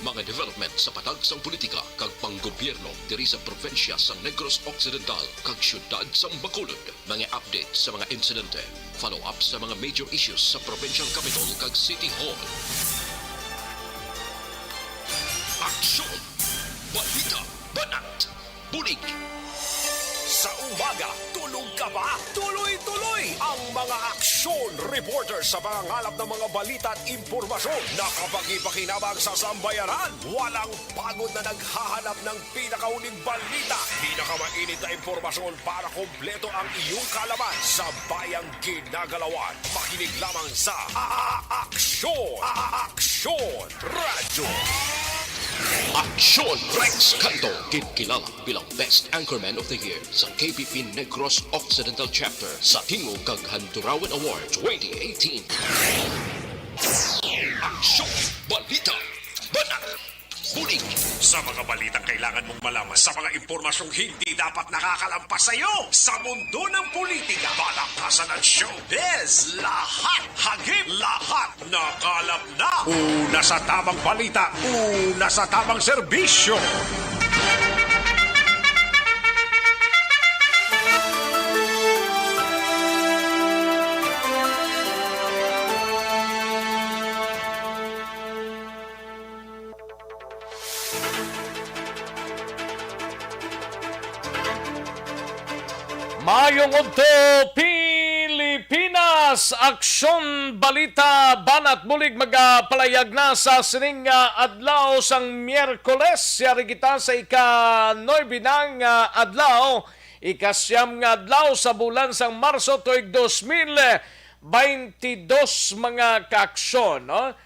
mga development sa patag sang politika kag panggobyerno diri sa probinsya sa Negros Occidental kag syudad sa Bacolod. Mga update sa mga insidente, follow-up sa mga major issues sa provincial capital kag City Hall. Aksyon! Balita! Banat! Bulig! Sa umaga, tulog ka ba? Tuloy-tuloy ang mga aksyon reporter sa pangangalap ng mga balita at impormasyon na kapag-ipakinabang sa sambayaran. Walang pagod na naghahanap ng pinakauling balita. Pinakamainit na impormasyon para kompleto ang iyong kalaman sa bayang ginagalawan. Makinig lamang sa Aksyon! Aksyon Radio! Aksyon! Rex Canto, kinikilala bilang Best Anchorman of the Year sa KBP Negros Occidental Chapter sa Tingog kag Handurawan Award 2018. Aksyon! Balita! Banat! Bulig! Sa mga balitang kailangan mong malaman, sa mga impormasyong hindi dapat nakakalampas sa iyo, sa mundo ng politika, balakasan at showbiz, lahat hagip, lahat nakalap na. Una sa tamang balita, una sa tamang serbisyo. Mayong udto Pilipinas, aksyon balita banat bulig magapalayag na sa sining adlaw sang Miyerkules. Yari kita sa ika-9 ng adlaw, ikasyam nga adlaw sa bulan sang Marso tuig 2022 mga kaaksyon, no?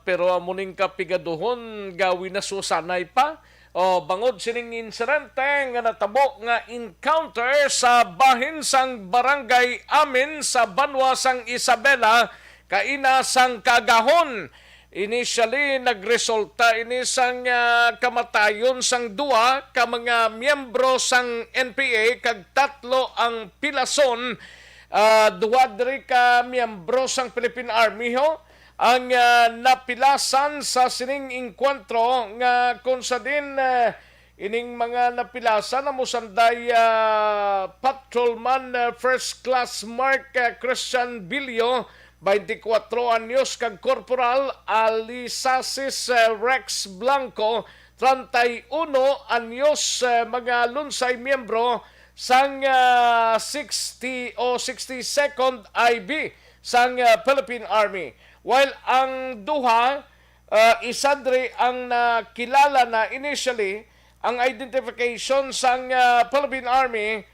Pero amuning kapigaduhon gawin na susanay pa. O bangod sining insidente nga natabo nga encounter sa bahin sang barangay amin sa Banwa sang Isabela kaina sang Kagahon. Initially nagresulta ini sang kamatayon sang duwa ka mga miyembro sang NPA kag tatlo ang pilason. Duwa diri ka miyembro sang Philippine Army ho ang napilasan sa sining enkwentro nga kung sa din ining mga napilasan na musanday patrolman first class Mark Christian Bilio 24 anyos kag Corporal Alisasis Rex Blanco 31 anyos mga lunsay miyembro sang 60 o 62nd IB sang Philippine Army. While ang duha, isadre ang nakilala na initially, ang identification sang Philippine Army,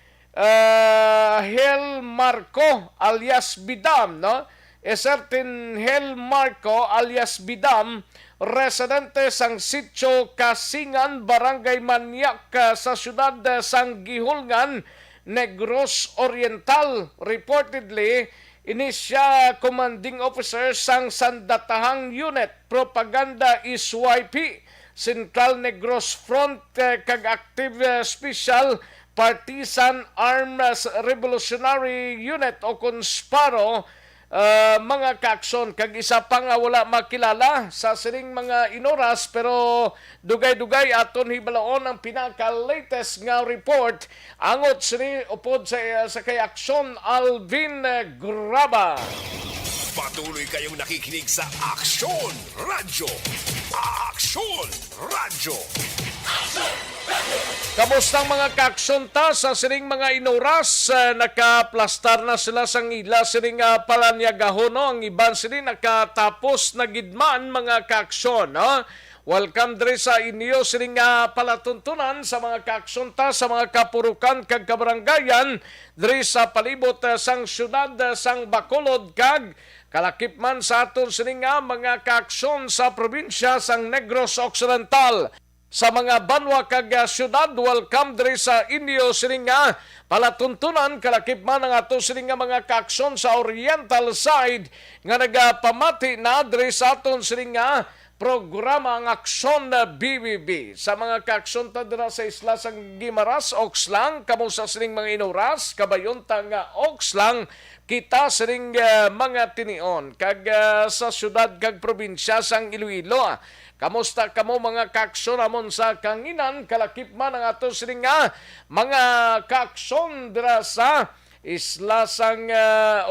Hel Marco alias Bidam, no? A certain Hel Marco alias Bidam, residente sang Sitio Kasingan, Barangay Maniak sa siyudad sang Gihulngan, Negros Oriental. Reportedly, ini siya commanding officer sang Sandatahang Unit Propaganda SYP Central Negros Front kag Active Special Partisan Armed Revolutionary Unit o Consparo. Mga kaakson kag isa pa nga wala makilala sa sining mga inoras pero dugay-dugay aton hibalaon ang pinaka-latest nga report angot sini upod sa kay Aksyon Alvin Graba. Patuloy kayong nakikinig sa Aksyon Radio. Aksyon Radio. Kamustang mga kaaksyon ta sa sining mga inoras, nakaplastar na sila sang ila sining palanyagahon, no? Ang iban sini nakatapos na gidmaan mga kaaksyon, no? Welcome diri sa inyo sining palatuntunan sa mga kaaksyon ta sa mga kapurukan kag kabarangayan diri sa palibot sang syudad sang Bacolod kag kalakip man sa aton sining mga kaaksyon sa probinsya sang Negros Occidental. Sa mga banwa kag syudad, welcome diri sa inyo sining palatuntunan kalakip man ang ato sining mga kaaksyon sa oriental side nga nagapamati na diri sa aton sining programa ang aksyon na BBB. Sa mga kaaksyon ta dira sa isla sang Gimaras, Oxlang, kamo sa sining mga inuras, kabayon ta nga Oxlang, kita sining mga tinion. Kag sa syudad kag probinsya sang Iloilo. Kamusta kamo mga kaaksyon amon sa Kanginan, kalakip man ang ato sining mga kaaksyon dira sa isla sang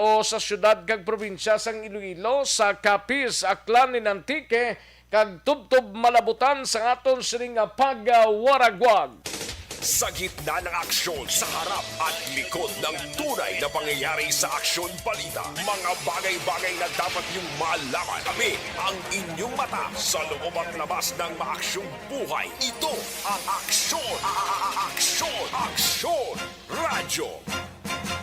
o sa syudad kag probinsya sang Iloilo, sa Capiz, Aklan ni Antique, kag tubtob malabutan sa aton sining pagwaragwag. Sa gitna ng aksyon, sa harap at likod ng tunay na pangyayari sa Aksyon Balita, mga bagay-bagay na dapat niyong malaman. Kami ang inyong mata sa loob at labas ng maaksyong buhay. Ito ang Aksyon! Aksyon! Aksyon! Radyo!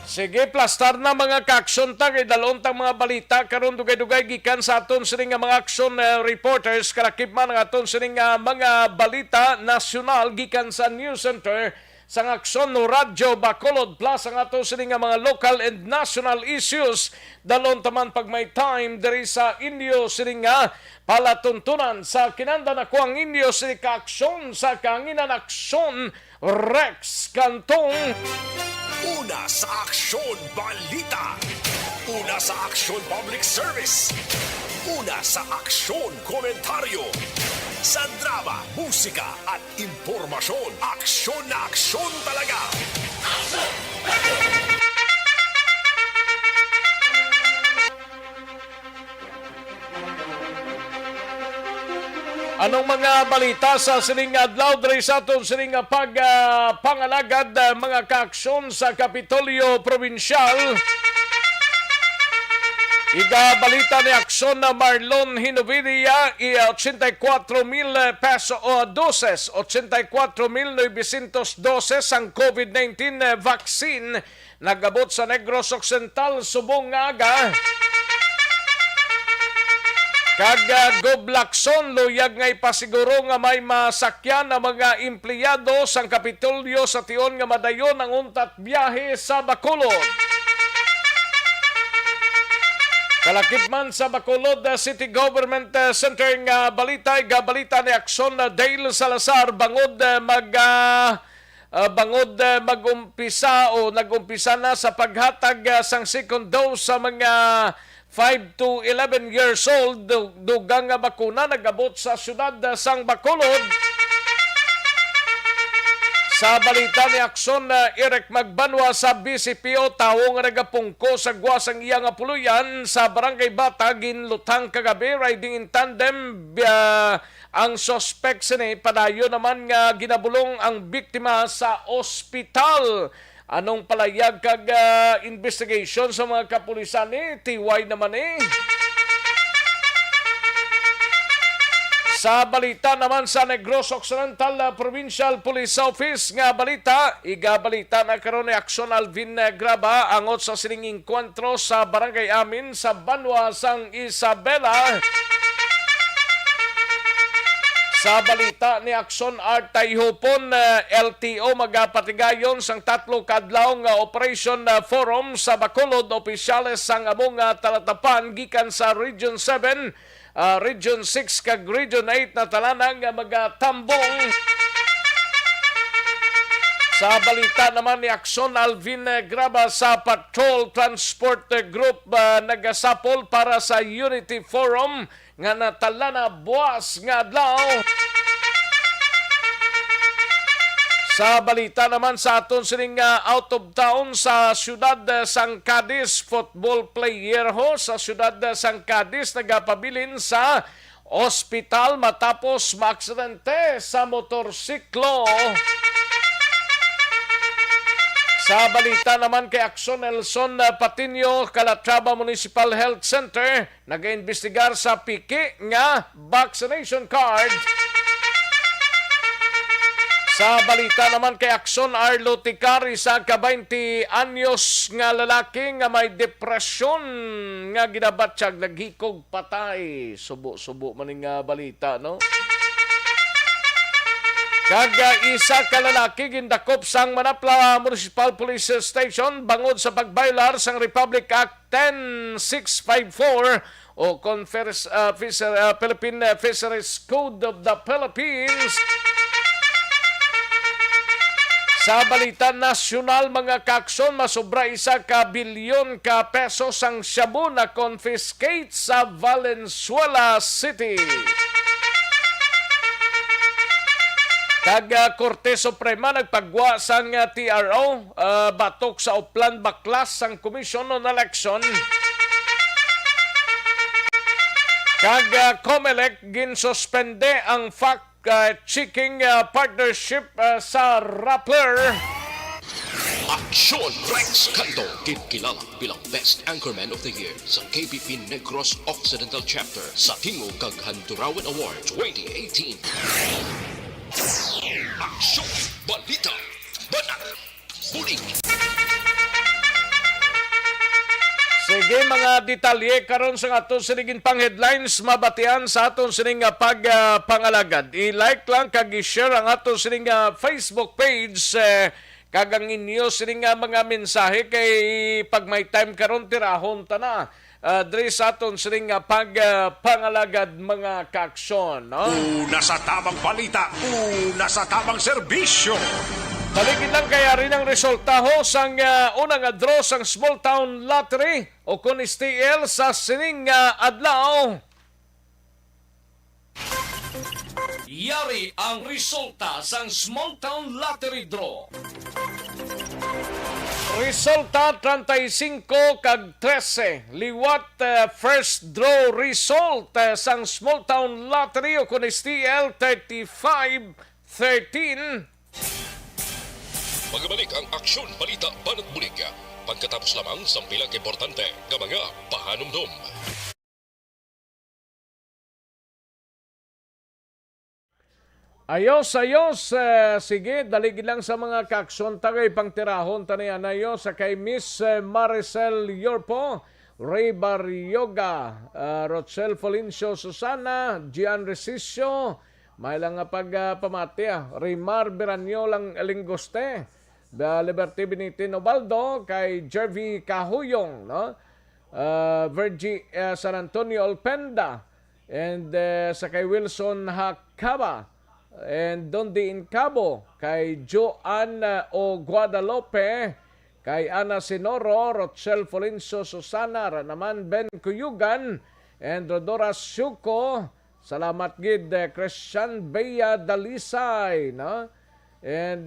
Sige, plastar na mga kaaksyon ta, kay dalon tang mga balita, karon dugay-dugay gikan sa aton sining mga aksyon reporters, kalakip man ang aton sining mga balita nasyonal gikan sa News Center, sang aksyon no Radyo Bacolod Plus, ang aton sining mga local and national issues, dalon taman pag may time, diri sa inyo sining palatuntunan sa kinanda na kuang inyo sining kaaksyon sa Kanginan Aksyon, Rex Cantong. Una sa Aksyon Balita. Una sa Aksyon Public Service. Una sa Aksyon Komentaryo. Sa drama, musika at impormasyon. Aksyon na aksyon talaga. Anong mga balita sa sining adlaw diri sa aton sining pangalagad mga kaaksyon sa Kapitolyo Provincial? Balita ni aksyon na Marlon Hinovidia, 84,000 peso o doses, 84,912 ang COVID-19 vaccine nagabot sa Negros Occidental subong nga aga. Kag Goblakson, luyag nga ipasiguro nga may masakyan na mga empleyado sang Kapitolyo sa tion nga madayon ang untat biyahe sa Bacolod. Kalakip man sa Bacolod City Government Center nga balita, balita ni aksyon na Dale Salazar bangod magumpisa o nagumpisa na sa paghatag sang second dose sa mga 5 to 11 years old, dugang nga bakuna nagabot sa syudad sang Bacolod. Sa balita ni aksyon na Eric Magbanwa sa BCPO, tawo nga nagapungko sa guwasang iya nga puluyan sa Barangay Bata, ginlutang kagabi, riding in tandem. Ang suspect sini, padayon naman nga ginabulong ang biktima sa ospital. Anong palayag kag investigation sa mga kapulisan ni? Tiway naman eh. Sa balita naman sa Negros Occidental Provincial Police Office nga balita, igabalita na karon ni aksyon Alvin Graba angot sa sining enkwentro sa barangay amin sa Banwa sang Isabela. Sa balita ni Aksyon Art Tayhupon, LTO magapatigayon sang 3 kadlaw nga Operation Forum sa Bacolod, opisyales sang among talatapan gikan sa Region 7, Region 6 kag Region 8 na talanang magatambong. Sa balita naman ni Aksyon Alvin Graba sa Patrol Transport Group, nagasapol para sa Unity Forum nga natala na buwas nga adlaw. Sa balita naman sa aton sining out of town sa siyudad sang Cadiz, football player ho sa siyudad sang Cadiz nagapabilin sa ospital matapos maaksidente sa motorsiklo. Sa balita naman kay Aksyon Nelson Patinio, Calatrava Municipal Health Center, nag-iimbestigar sa piki nga vaccination card. Sa balita naman kay Aksyon Arlo Ticari sa 20 anyos nga lalaki nga may depresyon nga ginabatsyag naghikog patay. Subo-subo maning balita, no? Kag isa ka lalaki gindakop sang Manapla Municipal Police Station bangod sa pagbailar sang Republic Act 10654 o Philippine Fisheries Code of the Philippines. Sa balita nasyonal, mga kaakson, masobra 1 bilyon ka pesos ang shabu na confiscate sa Valenzuela City. Kag Korte Suprema nagpagwa sang TRO batok sa Uplan Baklas sang Komisyon on Election. Kag COMELEC ginsuspende ang fact-checking partnership sa Rappler. Aksyon Rex Canto, kinkilala bilang Best Anchorman of the Year sa KBP Negros Occidental Chapter sa Tingog kag Handurawan Award 2018. Aksyon, balita, banat, bulig. Sige mga detalye karon sa aton sinigin pang headlines mabatian sa aton sining pagpangalagad. I-like lang kag i-share ang aton sining Facebook page kag ang inyo sining mga mensahe kay pag may time karon tirahon ta na. Diri sa aton sining pagpangalagad mga kaaksyon, no? Una sa tamang balita, una sa tamang serbisyo. Baligid lang kaya rin ang resulta ho sang unang draw sang Small Town Lottery o kun STL sa sining adlaw. Yari ang resulta sang Small Town Lottery draw. Resulta 35 kag 13. Liwat first draw result sang Small Town Lottery o kun STL 35-13. Magbalik ang Aksyon Balita Banat Bulig. Pagkatapos lamang sa bilang importante ng mga pahanumdum. Ayos. Sige, daligid lang sa mga kaaksyon tagay pangtirahon taniyan ayos sa kay Miss Maricel Yorpo, Ray Barrioga, Rochelle Folincio Susana, Gian Resicio, may lang pagpamati Raymar Beranyolang Lingoste, Liberty Benitin Obaldo, kay Jervy Kahuyong, no? Virgie San Antonio Alpenda, and sa kay Wilson Hakaba, and Dondi Incabo, kay Joan O Guadalupe, kay Ana Sinoro, Rochelle Folincio Susana, naman Ben Cuyugan, and Rodora Syuko, salamat gid Christian Bea Dalisay, no? And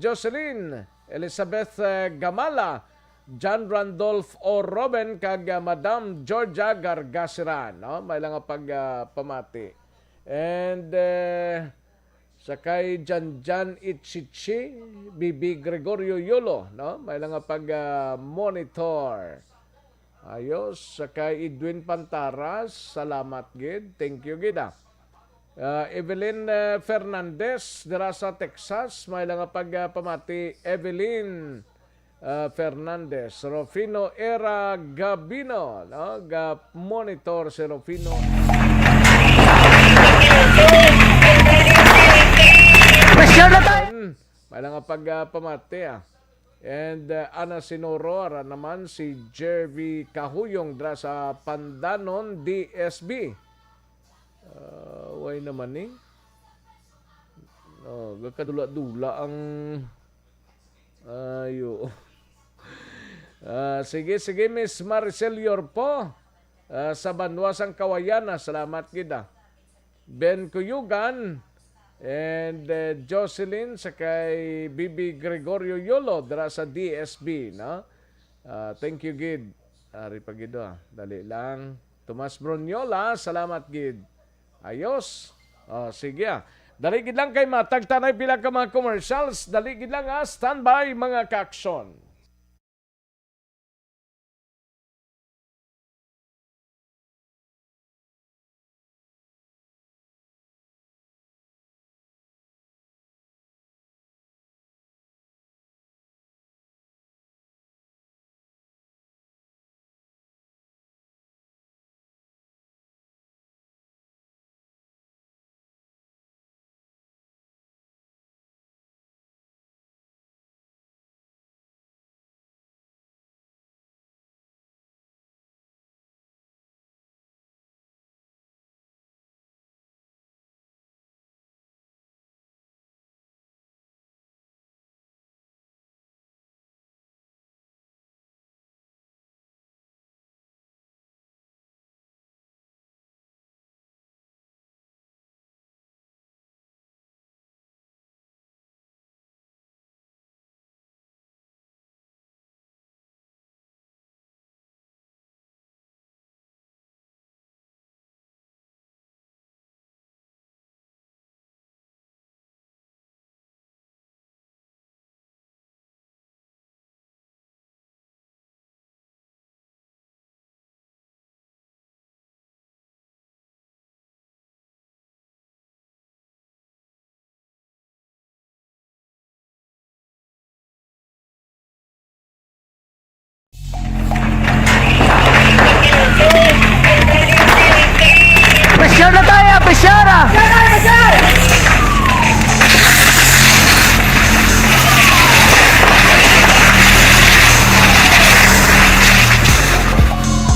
Jocelyn Elizabeth Gamala, John Randolph O. Robin, kag Madam Georgia Gargasiran, no? May lang pagpamati. And sakay Janjan Ichichi, Bibi Gregorio Yulo, no? May lang pag-monitor. Ayos, sakay Edwin Pantaras, salamat gid. Thank you gid. Evelyn Fernandez dira sa Texas, may lang pagpamati. Evelyn Fernandez, Rufino Era Gabino, no? Monitor si Rufino. May lang pagpamati And Ana Sinoro, ara naman si Jervy Kahuyong dra sa Pandanon, DSB. Way naman ni. Gakadula-dula ang ayo. Sige, Miss Maricel Yorpo, sa Banwasang Kawayan, salamat kita. Ben Cuyugan, and Jocelyn sa kay Bibi Gregorio Yolo dara sa DSB, no? Thank you gid. Ari pagido dali lang. Tomas Bronyola, salamat gid. Ayos. Sige Dali gid lang kay matag tanay pila ka mga commercials. Dali gid lang standby mga kaaksyon.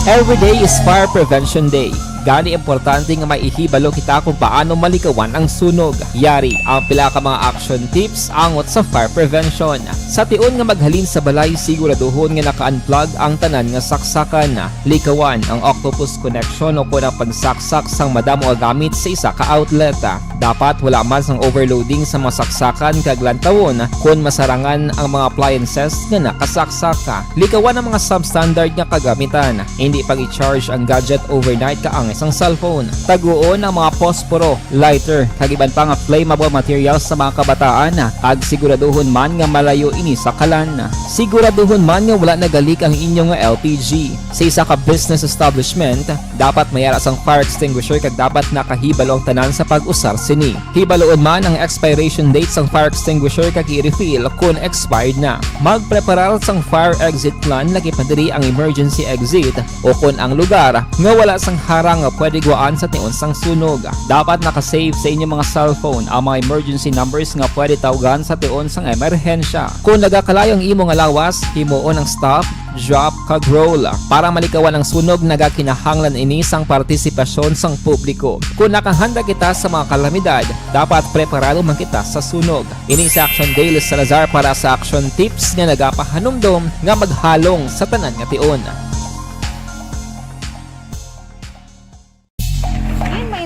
Every day is Fire Prevention Day. Gani importante nga maihibalo kita kung paano malikawan ang sunog. Yari ang pila ka mga action tips angot sa fire prevention. Sa tion nga maghalin sa balay, siguraduhon nga naka-unplug ang tanan nga saksakan. Likawan ang octopus connection o kung ang pagsaksak sang madamo nga gamit sa isa ka outlet. Dapat wala man sang overloading sa mga saksakan kag lantawon kung masarangan ang mga appliances nga nakasaksaka. Likawan ang mga substandard nga kagamitan. Hindi pag i-charge ang gadget overnight kaang isang cellphone. Taguon ang mga posporo, lighter, kag iban pa nga flammable materials sa mga kabataan. Ag siguraduhon man nga malayo ini sa kalan. Siguraduhon man nga wala nagalik ang inyong LPG. Sa isa ka business establishment, dapat mayara sang fire extinguisher kag dapat nakahibalo ang tanan sa pag-usar sini. Hibaloon man ang expiration date sang fire extinguisher kag i-refill kung expired na. Magpreparar sang fire exit plan lagi pa diri ang emergency exit o kung ang lugar nga wala sang harang nga pwede guaan sa tion sang sunog. Dapat nakasave sa inyong mga cellphone ang mga emergency numbers nga pwede tawagan sa tion sang emerhensya. Kung nagakalayo ang imong lawas, himuon ang stop, drop, kag roll. Para malikawan ang sunog, nagakinahanglan ini sang partisipasyon sang publiko. Kung nakahanda kita sa mga kalamidad, dapat preparado man kita sa sunog. Ini sa Action Daily Salazar para sa action tips nga nagapahanumdom nga maghalong sa tanan nga tion.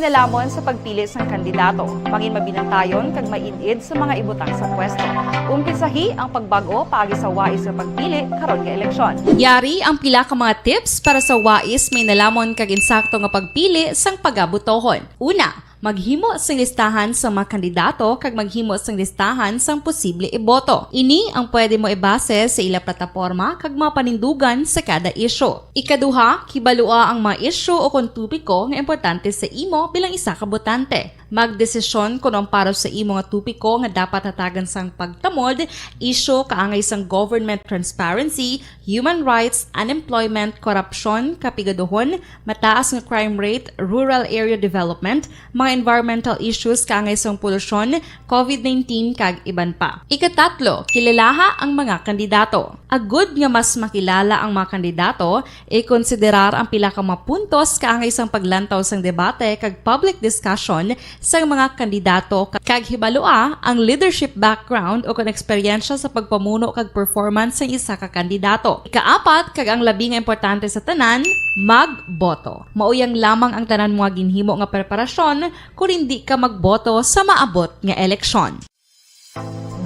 Nalamon sa pagpili ng kandidato, pangin mabinantayon kag mainid sa mga ibutang sa pwesto. Umpisahi ang pagbago paagi sa wais sa pagpili karon nga eleksyon. Yari ang pila ka mga tips para sa wais may nalamon kag insakto nga pagpili sang pagabutohon. Una, maghimo sang listahan sa mga kandidato kag maghimo sang listahan sang posible iboto. Ini ang pwede mo ibase sa ila plataporma kag mga panindugan sa kada isyu. Ikaduha, kibalua ang mga isyu o kung tupiko nga importante sa imo bilang isa ka botante. Magdesisyon kung ang para sa imo nga tupiko nga dapat hatagan sang pagtamod, isyu kaangay sang government transparency, human rights, unemployment, korupsyon, kapigaduhon, mataas nga crime rate, rural area development, mga environmental issues kaangay sang polusyon, COVID-19 kag iban pa. Ikatatlo, kilalaha ang mga kandidato. Agud nga mas makilala ang mga kandidato, i-konsiderar ang pila ka mga puntos kaangay sang paglantaw sang debate kag public discussion sa mga kandidato kag hibalua ang leadership background o kung eksperyensya sa pagpamuno kag performance sa isa ka kandidato. Ikaapat kag ang labi nga importante sa tanan, magboto. Mauyang lamang ang tanan mga ginhimo nga preparasyon kung hindi ka magboto sa maabot nga eleksyon.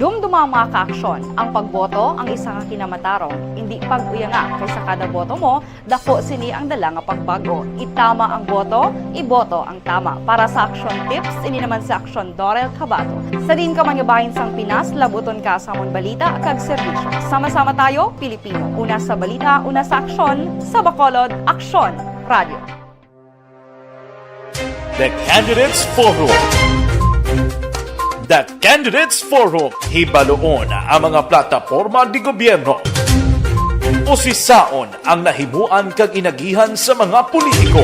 Dumduma ang mga kaaksyon, ang pagboto ang isa ka kinamatarong, hindi pag-uyanga kaysa kada boto mo, dako sini ang dala nga pagbago. Itama ang boto, iboto ang tama. Para sa action tips, ini naman sa Action Dorel Cabato. Sa din ka manyabahin sang Pinas, labuton ka sa amon balita kag serbisyo. Sama-sama tayo, Pilipino. Una sa balita, una sa aksyon, sa Bacolod, Aksyon Radio. The Candidates Forum. The Candidates Forum, hibaloon ang mga plataporma di gobyerno. Usisaon ang nahimuan kag inagihan sa mga politiko.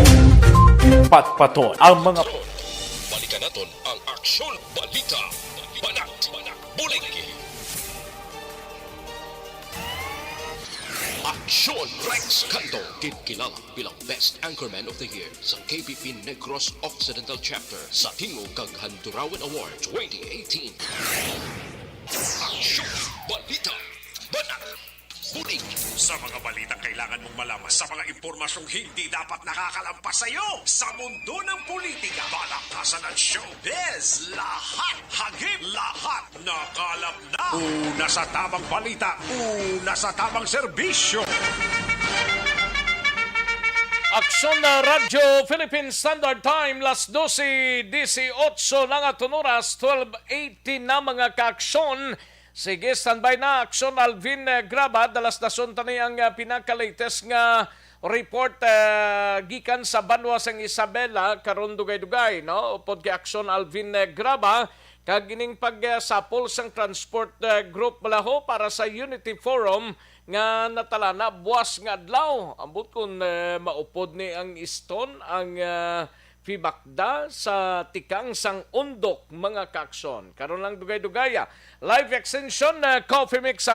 Patpaton ang mga Balikan naton ang Aksyon Balita. Banat, bulig. Aksyon Rex Canto, kilala bilang Best Anchorman of the Year sa KBP Negros Occidental Chapter sa Tingog kag Handurawan Award 2018. Aksyon Balita. Banat, bulig. Sa mga balitang kailangan mong malaman, sa mga impormasyong hindi dapat nakakalampas sa iyo, sa mundo ng politika, balakasan at showbiz, lahat hagip, lahat nakalap na. Una sa tamang balita, una sa tamang serbisyo. Aksyon na Radyo Philippine Standard Time, las 12:18 na nga tunuras, 12:80 na mga kaaksyon. Sige, standby na. Aksyon Alvin Graba, dalas nasunta niya ang pinaka-latest nga report gikan sa Banwa sang Isabela, karon dugay-dugay, no? Upod kay Aksyon Alvin Graba, kag ining pagsapol sang transport group malaho para sa Unity Forum nga natalana buwas nga adlaw. Ambot kun maupod ni ang iston ang Fibakda sa tikang sang undok mga kakson. Karon lang dugay-dugaya. Live extension Coffee Mix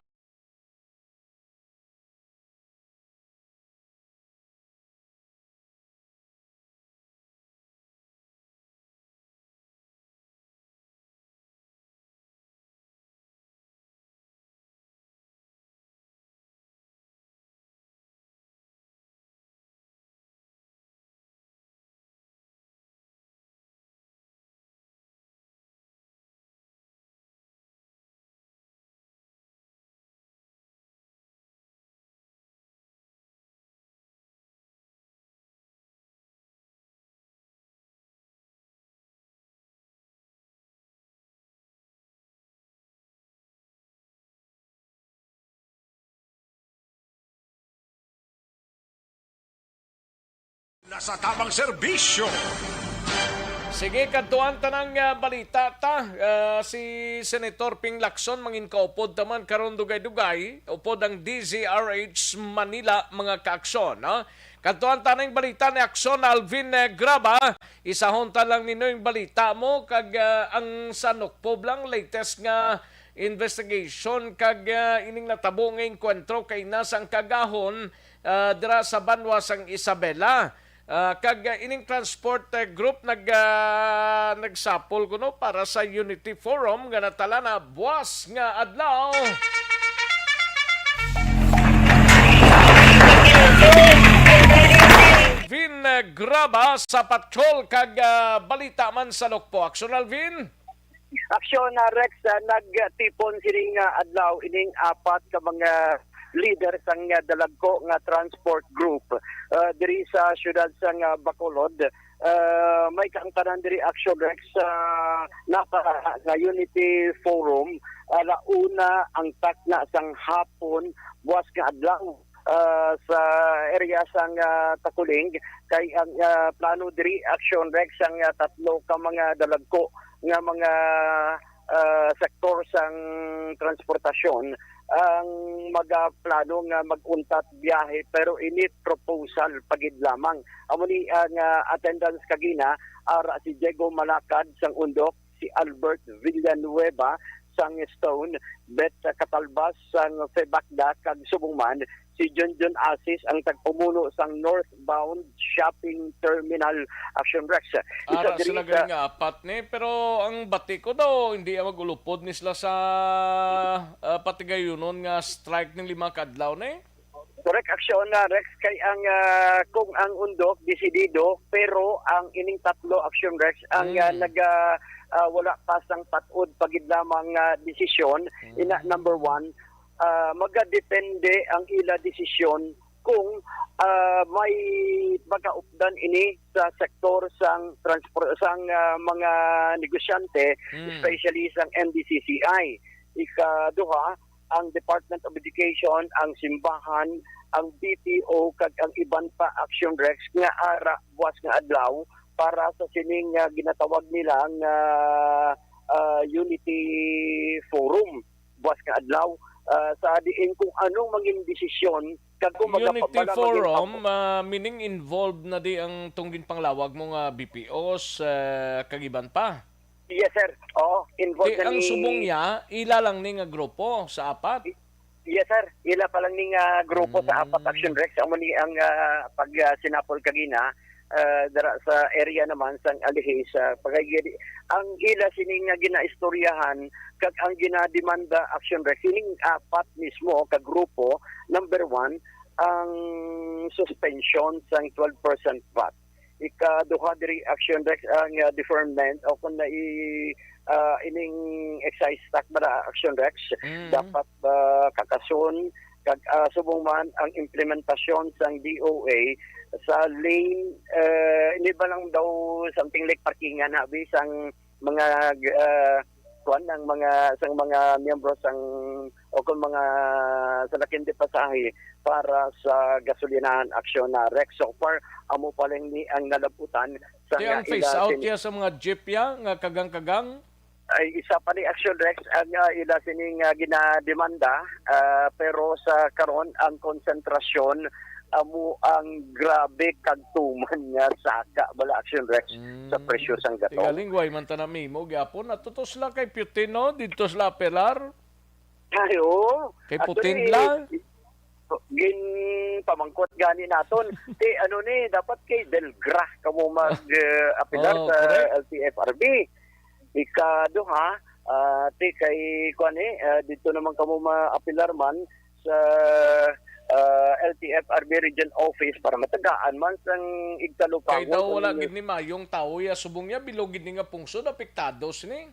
Nasa tamang serbisyo. Sige, kantuan tanang balita ta. Si Senator Ping Lacson mangin kaupod taman karon dugay-dugay. Upod ang DZRH Manila mga kaaksyon. Kantuan tanang balita ni Aksyon Alvin Graba. Isahon ta lang nino yung balita mo kag ang sanokpob lang latest nga investigation kag ining natabo nga enkwentro kay nasang kagahon dira sa Banwa sang Isabela. Kag ining transport group nagsapol kuno para sa Unity Forum nga natala na buwas nga adlaw. Vin Graba sa patrol kag balita man sa Lokpo. Aksyon Alvin. Aksyon na Rex, nagtipon sining adlaw ining apat ka mga leader sang dalagko nga transport group diri sa syudad sang Bacolod. May kaangtanan diri Aksyon Rex na Unity Forum alauna ang takna sang hapon buwas nga adlaw sa area sang Takuling kay ang plano diri Aksyon Rex ang tatlo ka mga dalagko nga mga sektor sang transportasyon ang magplano nga maguntat biyahe pero ini proposal pagid lamang. Amo ni ang attendance kagina ara si Diego Malacad sang Undok, si Albert Villanueva sang Stone, Bet Catalbas sang Febakda kag Subungman, si John Asis ang tagpumuno sang northbound shopping terminal Action Rex. Ara sila galing nga apat ni pero ang bati ko daw hindi magulupod ni sila sa patigayunon nga strike ng 5 kadlaw ni. Correct, aksyon na Rex kay ang kung ang Undok desidido pero ang ining tatlo Action Rex ang wala pa sang patud pagid lamang desisyon. Ina number 1 magadepende ang ila desisyon kung may pagkaupdan ini sa sektor sang transport sang mga negosyante especially sang NDCCI. Ikaduha ang Department of Education, ang simbahan, ang BPO kag ang iban pa Action Rex nga ara buwas nga adlaw para sa sining ginatawag nila ang Unity Forum buwas nga adlaw sa diin kung anong maging desisyon kag kung Unity Forum meaning involved na di ang tunggin panglawag mo nga BPOs kag iban pa. Yes sir. Involved ang subong niya ila lang ni nga grupo sa apat. Yes sir. Ila pa lang ni nga grupo sa apat Action Rex amo ni ang pag sinapol kagina dara sa area naman sang Alihis pagaygi ang ila sining nga ginaistoryahan kag ang ginademanda Action Rex sining apat mismo ka grupo. Number 1 ang suspension sang 12% VAT. Ikaduha diri Action Rex ang deferment o kung na ining excise tax para Action Rex dapat kakason kag subong man ang implementasyon sang DOA sa lane hindi ba lang daw something like parkingan habi sang mga kuan ng mga sang mga miyembro sang o kung mga salakin de pasahe para sa gasolinahan Action na Rex. So far amo pa lang ni ang nalabutan sa ang face out ya sa mga jeep ya nga kagang-kagang ay isa pa ni Action Rex ang ila sining ginademanda pero sa karon ang konsentrasyon amo ang grabe kagtuman nga saka bala Action Rex sa presyo sang gatong. Tigaling way man tanami mo gyapon atutos la kay Putino dito sa Apelar. Ayo. Kay Putindla. Gin pamangkot gani naton. Ti ano ni dapat kay Delgra kamo mag-apelar sa LTFRB. Ikaduha ti kay kuan dito naman kamo ma-apelar man sa LTFRB Region Office para matagaan man sang igtalupangon. Kay daw wala gid ni mayong tawo ya subong ya bilog gid ni nga pungsod apektados ni.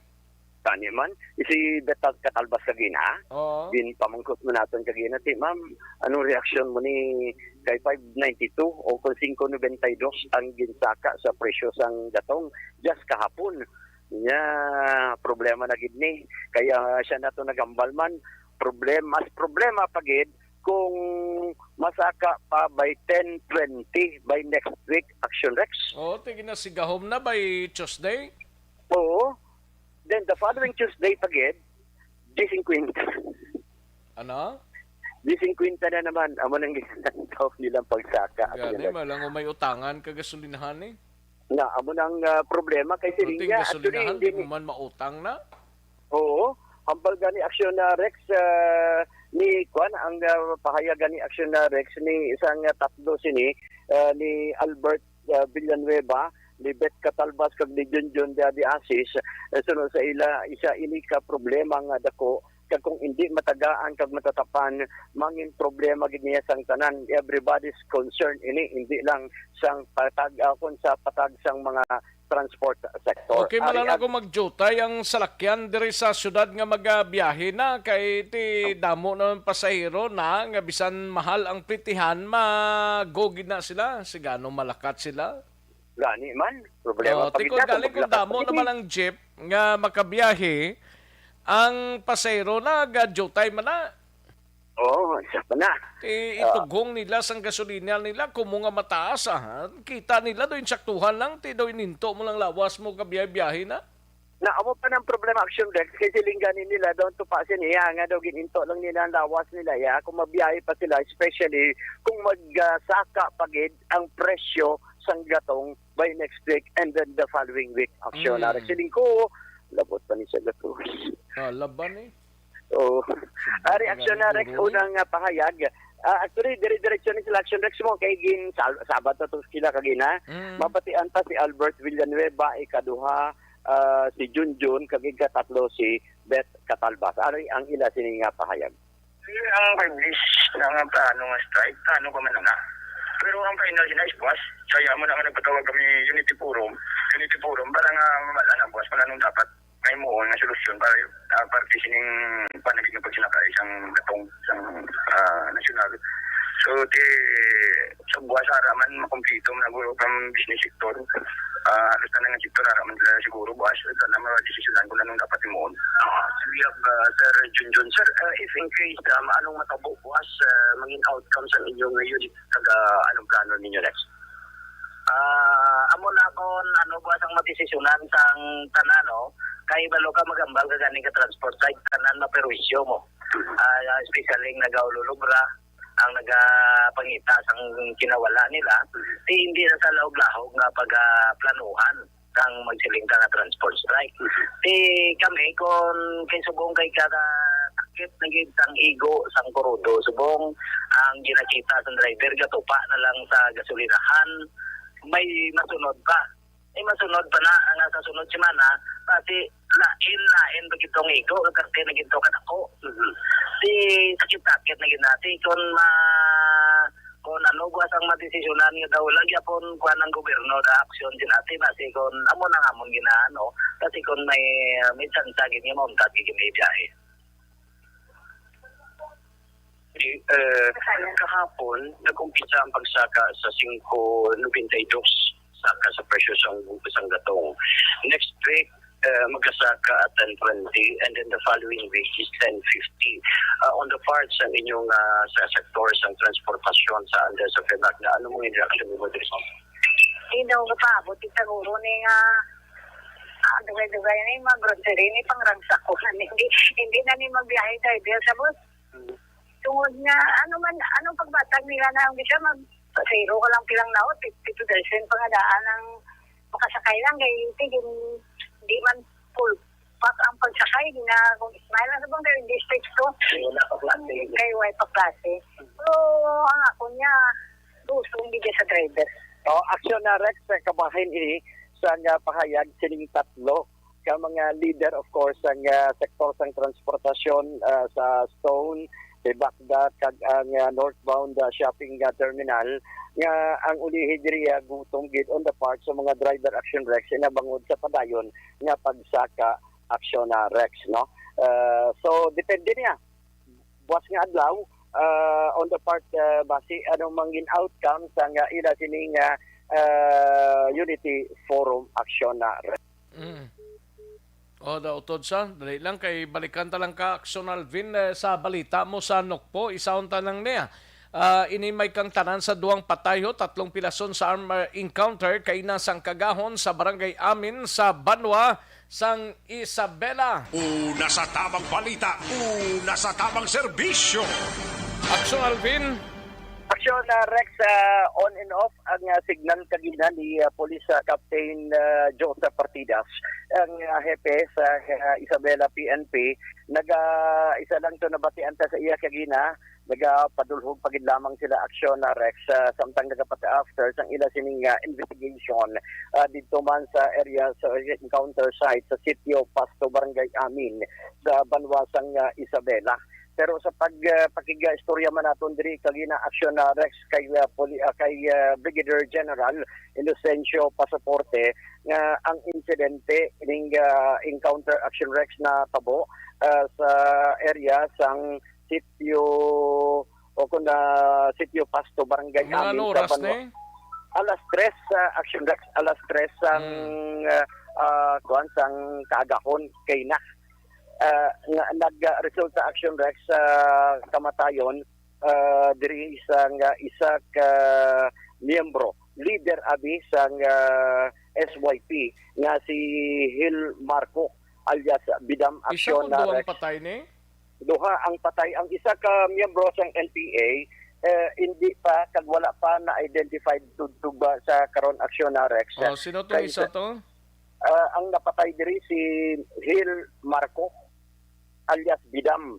Tani man isi Betal Catalbas kagina. Din pamangkot mo naton kagina ti ma'am anong reaksyon mo ni kay 592 o kung 592 ang ginsaka sa presyo sang gatong just kahapon. Nya problema na gid ni kaya siya nato nagambal man problema pagid kung masaka pa by 10:20 by next week, Action Rex. O, tigin na sigahom na by Tuesday. Oo. Then the following Tuesday pagid, 50. Ano? 50 na naman, amo nang ginagawa nilang pagsaka. Gani, malang may utangan ka gasolinahan eh. Na, amo nang problema kay Kunting Silinga. gasolinahan, Actually, di mo man mautang na. Oo. Hambal gani Action na Rex ni Kwan, ang pahayag gani Action na Rex ni isang tatlo sini ni Albert Villanueva, ni Bet Catalbas kag ni Junjun de Asis. Sunod sa isa ini ka problema nga dako kag kung hindi matagaan kag matatapan mangin problema gid niya sang tanan. Everybody's concerned ini, hindi lang sang patag kun sa patag sang mga transport sector. Okay, malala ko magjutay ang salakyan diri sa syudad nga magabiyahe na kay ti damo ng pasahero na nga bisan mahal ang pritihan magogid na sila sigano malakat sila. Gani man, problema pa Tikod galing kung damo naman ang jeep nga makabiyahe ang pasahero na gadjutay man na. Oo, isa pa na. Itugong nila sang gasolina nila kung mga mataas kita nila doon saktuhan lang ti doon ininto mo lang lawas mo kabiyahe na. Amo pa ng problema Action Rex kasi lingganin nila doon to pa niya nga daw gininto lang nila ang lawas nila ya kung mabiyahe pa sila, especially kung magsaka pagid ang presyo sang gatong by next week and then the following week. Action Rex siling ko labot pa ni sa gato. Laban eh. So, reaction na Rex, unang pahayag. Actually, dire-direksyon ni sila Action Rex mo kay gin Sabado to sila kagina. Mapatian pa si Albert Villanueva, ikaduha, si Junjun, kag ikatatlo si Bet Catalbas. Ari ang ila sini nga pahayag. Ang publish ng plano nga strike, plano pa man na. Pero ang final is buwas. Kaya mo na nga nagpatawag kami Unity Forum para nga mamalala buwas pa nung dapat may mo nga solusyon para sining panagig ng pagsinaka isang gatong isang nasyonal. So sa buwas araman makumpleto na guro from business sector. Halos na nga sektor araman nila siguro buwas na ma-desisyonan kung anong dapat imoon. We have Sir Junjun. Sir, if in case anong matabo buwas maging outcome sa inyo ngayon anong plano ninyo next? Amo na akon buwas ang madesisyonan sang tanano kay balo ka magambal ka ganing ka transport site tanan maperwisyo mo. Especially nagaululubra ang nagapangita sang kinawala nila, hindi na sa laog-lahog nga pagplanuhan kang magsiling ka nga transport strike. Kami kung subong kay kada takip naging sang igo sang kurudo, subong ang ginakita sa driver gatupa na lang sa gasolinahan, may masunod pa. Masunod pa na ang sa sunod semana kasi lain bagitong igo kasi nagito ka ako. Sakit-sakit na ginati kung buwas ang madesisyonan nga daw lagi apon kuha ng gobyerno na aksyon din natin kasi kung amo na hamon ginaano kasi kung may tsansagin nga mauntat may biyahe. Kahapon nag-umpisa ang pagsaka sa 5.92 saka sa presyo sa gatong. Next week magkasaka at 10.20 and then the following week is 10.50. On the parts sa inyong sa sector sa transportasyon sa Andes of Febac na ano mong interaction mo dito? Hindi ko pa, buti siguro ni dugay-dugay ni mga grocery ni pangragsak ko. Hindi na ni magbiyahe tayo dito sa bus. Tungod nga, anong pagbatag nila na ang bisa mag-zero ka lang pilang naot, 50% pangadaan ng makasakay lang kay hindi man full pack ang pagsakay na kung ismail na sabang dari district to kay way pa klase. So ang ako niya gusto bigay sa driver. Action na Rex kabahin ini sa pahayag sining tatlo ka mga leader of course ang sektor sang transportasyon sa Stone, Baghdad kag ang northbound shopping terminal nga ang ulihi diri gutom gid on the part sa mga driver Action Rex na bangod sa padayon nga pagsaka Action Rex no. So depende niya buwas nga adlaw on the part base anong mangin outcome sa nga ila sining Unity Forum Action Rex. Daw utod sa dali lang kay balikan ta lang ka Action Alvin sa balita mo sa Nokpo isaon ta lang niya Ini may kang tanan sa duwang patayo, 3 pilason sa armed encounter kay nasang kagahon sa barangay Amin sa Banwa sang Isabela. Una sa tamang balita, una sa tamang serbisyo. Aksyon Alvin. Aksyon Rex, on and off ang signal kagina ni Police Captain Joseph Partidas, ang hepe sa Isabela PNP. Isa lang to nabatian ta sa iya kagina, nagapadulhog pagid lamang sila aksyon Rex, samtang nagapata after sang ila sining investigation dito man sa area sa encounter site sa sitio Pasto Barangay Amin sa Banwasang Isabela. Pero sa pakiga-istorya man naton diri kagina aksyon na Rex kay Brigadier General Inocencio Pasaporte nga ang insidente ning encounter action Rex na tabo sa area sang sitio sitio Pasto Barangay Amin sa oras Banwa. Alas 3 action Rex, alas 3 sang sang kaagahon kay na nag-result sa action Rex sa kamatayon diri isang isa ka miyembro leader abi sang SYP nga si Hil Marco alias Bidam Isa action kung duwang Rex. patay ni? Duha ang patay. Ang isa ka miyembro sang NPA hindi pa kag wala pa na identified tugtog ba sa karon aksyon na Rex. Sino to isa to? Ang napatay diri si Hil Marco alias Bidam.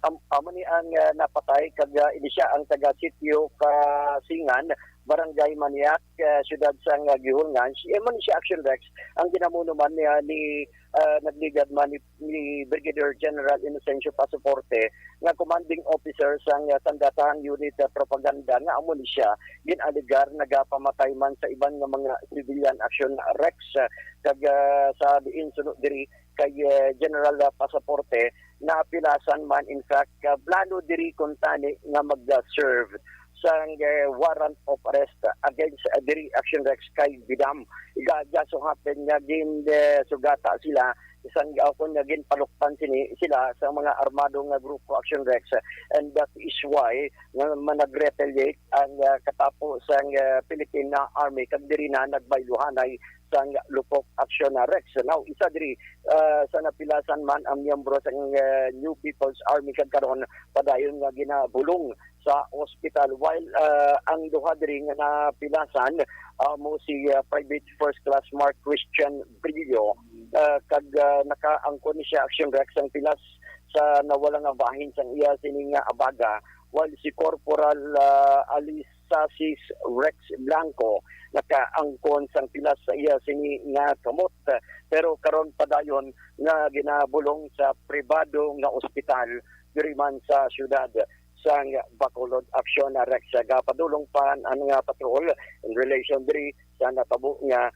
Amo ni ang napatay kag siya ang taga sitio Kasingan, Barangay Maniac, siyudad sang Gihungan. Siya man siya action Rex ang ginamuno man ni nagligad man ni Brigadier General Inocencio Pasaporte nga commanding officer sang Sandatahang Unit Propaganda nga amo ni siya ginaligar nagapamatay man sa iban nga mga civilian action Rex kag sa diin sunod diri kay General Pasaporte na pilasan man in fact plano diri kuntani nga mag-serve sang warrant of arrest against diri action Rex kay Bidam. Igaga so happen nga gin sugata sila isang gawon nga gin paluktan sila sa mga armado nga grupo action Rex, and that is why manag-retaliate ang katapo sang Philippine Army kag diri na nagbayluhanay sang lupok action Rex. Now isa diri sa napilasan man ang miyembro sang New People's Army kag karon padayon nga ginabulong sa ospital, while ang duha diri nga napilasan mo si Private First Class Mark Christian Brillo kag nakaangkon ni siya action Rex ang pilas sa nawala nga bahin sang iya sining abaga, while si Corporal Alisasis Rex Blanco nakaangkon sang pilas sa iya sini nga kamot, pero karon padayon nga ginabulong sa pribado nga ospital diri man sa syudad sang Bacolod action Rex. Gapadulong pa ang nga patrol in relation diri sa natabo nga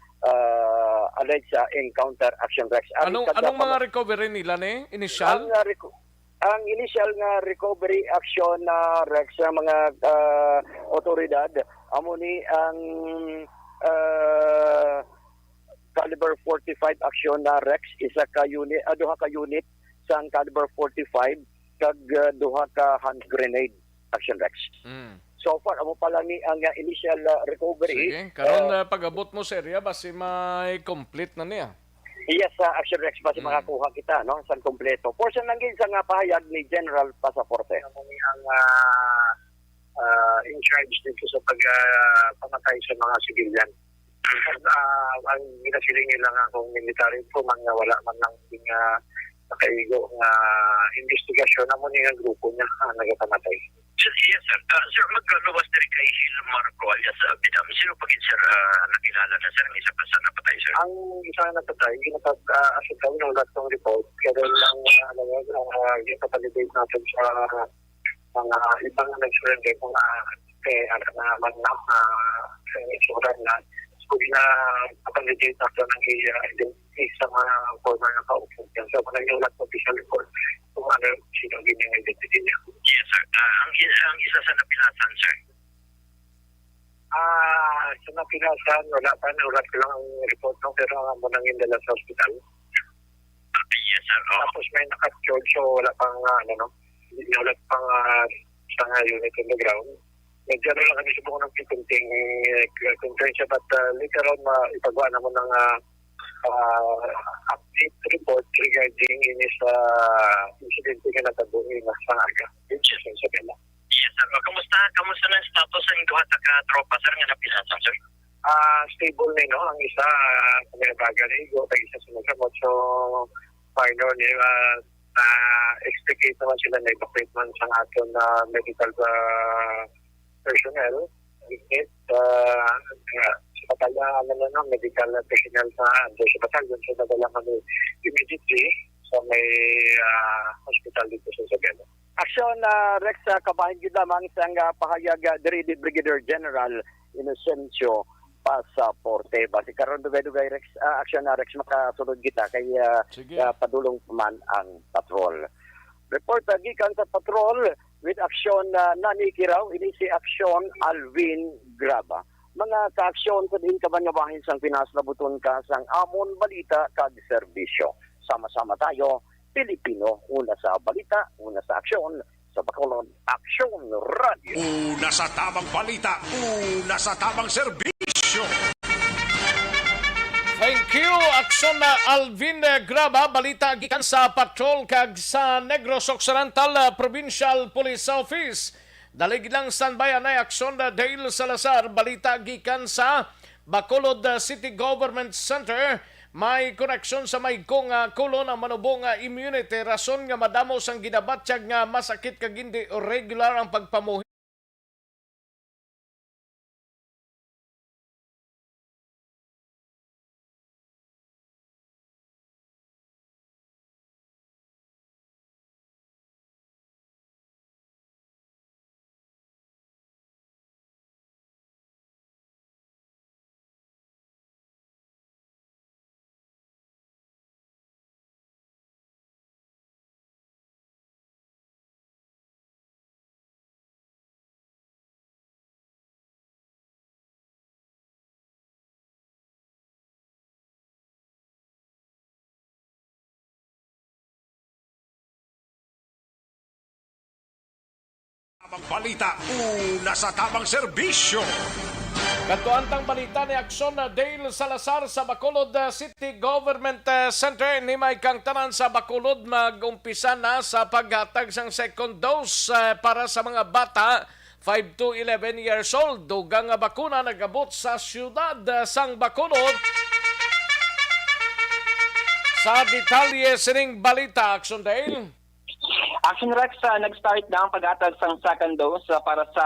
alleged sa encounter action Rex. Anong mga recovery nila ni initial? Ang initial nga recovery action na Rex sa mga otoridad amo ni ang caliber 45 action na Rex, isa ka unit, duha ka unit sa caliber 45 kag duha ka hand grenade action Rex. So far amo pa lang ni ang initial recovery. Sige, karon pag-abot mo sa area basi may complete na niya. Yes, action Rex basi makakuha kita no sa kompleto. Portion lang gid sa nga pahayag ni General Pasaporte. Amo ni ang in charge dito sa pamatay sa mga civilian. Ang ginasiling nila nga kung military po man nga wala man lang nakaigo nga investigasyon na mo nga grupo niya nagatamatay. Yes, sir. Sir, magkaluwas din kay Hil Marco alias Bidam. Sino pagin, sir, nakilala na, sir? Ang isa pa sa napatay, sir? Ang isa na napatay, ginapag-asip kami ng lahat ng report. Kaya lang, ginapag-validate natin sa mga ibang nag-surrender kung na manap sa insurance na kung na-validate natin ng identity sa mga former na kaupo. So, kung yung lahat ng official report, kung ano sino yung identity niya. Yes, sir. Ang isa sa napilasan, sir? Sa napilasan, wala pa lang ang report no, pero muna nang indala sa hospital. Yes, sir. Tapos may naka-charge, so wala pang, wala pang sa unit on the ground. Nagkaroon lang kami subok ng pikunting conference but later on ipagawa naman ng update report regarding ini sa incident nga natabo ni Masangaga. Which is in Sabela. Yes, sir. Kamusta na ang status ang duha ka tropa, sir, nga napilasan, sir? Stable na, no? Ang isa, may baga na igo, isa sumusamot. So, minor niya, expectate naman sila na evacuate man sa aton na medical personnel. Sa batalya, medical personnel sa batalyon. So, nadala kami immediately sa may hospital dito sa Sabela. Aksyon Rex kabahin gid lamang sang pahayag diri di Brigadier General Inocencio Pasaporte. Basi karon dugay-dugay Rex aksyon Rex makasulod kita kay padulong man ang patrol. Report gikan sa patrol with aksyon Nani Kiraw ini si aksyon Alvin Graba. Mga kaaksyon sa din kabangabahin sang Pinas labuton ka sang amon balita kag serbisyo. Sama-sama tayo Pilipino, una sa balita, una sa aksyon, sa Bacolod Aksyon Radio. Una sa tamang balita, una sa tamang serbisyo. Thank you, aksyon na Alvin Graba, balita gikan sa patrol kag sa Negros Occidental Provincial Police Office. Dalig lang standby na aksyon na Dale Salazar, balita gikan sa Bacolod City Government Center. May koneksyon sa may kong kulon ang manubong immunity rason nga madamo sang ginabatsyag nga masakit kag hindi regular ang pagpamuhi. Tamang balita, una sa tamang serbisyo. Katuantang balita ni aksyon na Dale Salazar sa Bacolod City Government Center ni may kang tanan sa Bacolod mag-umpisa na sa paghatag sang second dose para sa mga bata 5 to 11 years old. Dugang bakuna nagabot sa siyudad sang Bacolod. Sa detalye sining balita, aksyon Dale. Action Rex, nag-start na ang pag-atag sa second dose para sa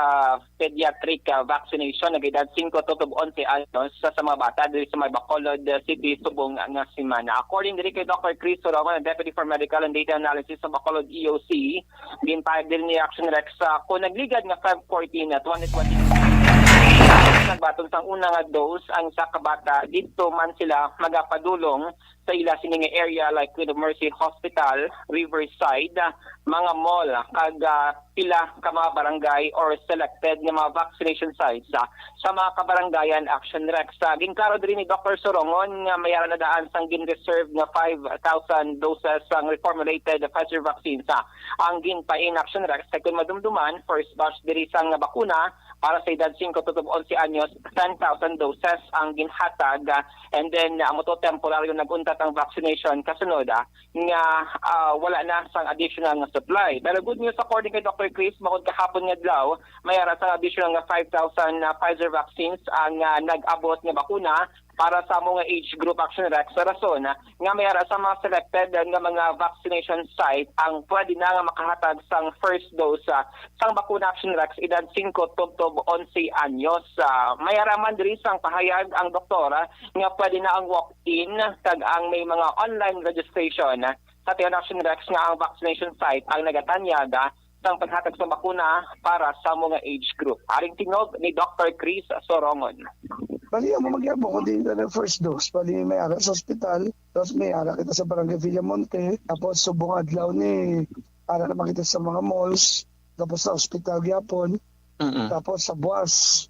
pediatric vaccination na edad 5 to 11 anyos sa mga bata dito sa may Bacolod City, Subong nga semana. According diri kay Dr. Chris Soroman, Deputy for Medical and Data Analysis sa Bacolod EOC, ginpahayag din ni Action Rex kung nagligad nga Feb 14 2020 nagbatong sang unang dose ang sa kabata dito man sila magapadulong sa ila sining area like with Mercy Hospital, Riverside, mga mall kag pila ka mga barangay or selected nga mga vaccination sites sa mga kabarangayan. Action Rex ginkaro diri ni Dr. Sorongon nga mayara na daan sang gin-reserve nga 5,000 doses ang reformulated Pfizer vaccine ang ginpain. Action Rex kay kun madumduman first batch diri sang bakuna para sa edad 5 to 11 anyos 10,000 doses ang ginhatag and then amo to temporaryo naguntat ang vaccination kasunod nga wala na sang additional nga supply. Pero good news according kay Dr. Chris, bukod kahapon nga adlaw mayara sa additional nga 5,000 Pfizer vaccines ang nag-abot nga bakuna para sa mga age group. Action Rex sa rason nga mayara sa mga selected nga mga vaccination site ang pwede na nga makahatag sang first dose sang bakuna. Action Rex edad 5 to 11 anyos. Mayara man diri sang pahayag ang doktora nga pwede na ang walk-in kag ang may mga online registration sa tiyan. Action Rex nga ang vaccination site ang nagatanyaga sang paghatag sa bakuna para sa mga age group. Aring tingog ni Dr. Chris Sorongon. Bali mo magyabo ko din na first dose. Bali may ara sa ospital, tapos may ara kita sa Barangay Villamonte, tapos subong adlaw ni ara na makita sa mga malls, tapos sa ospital gyapon, tapos sa buwas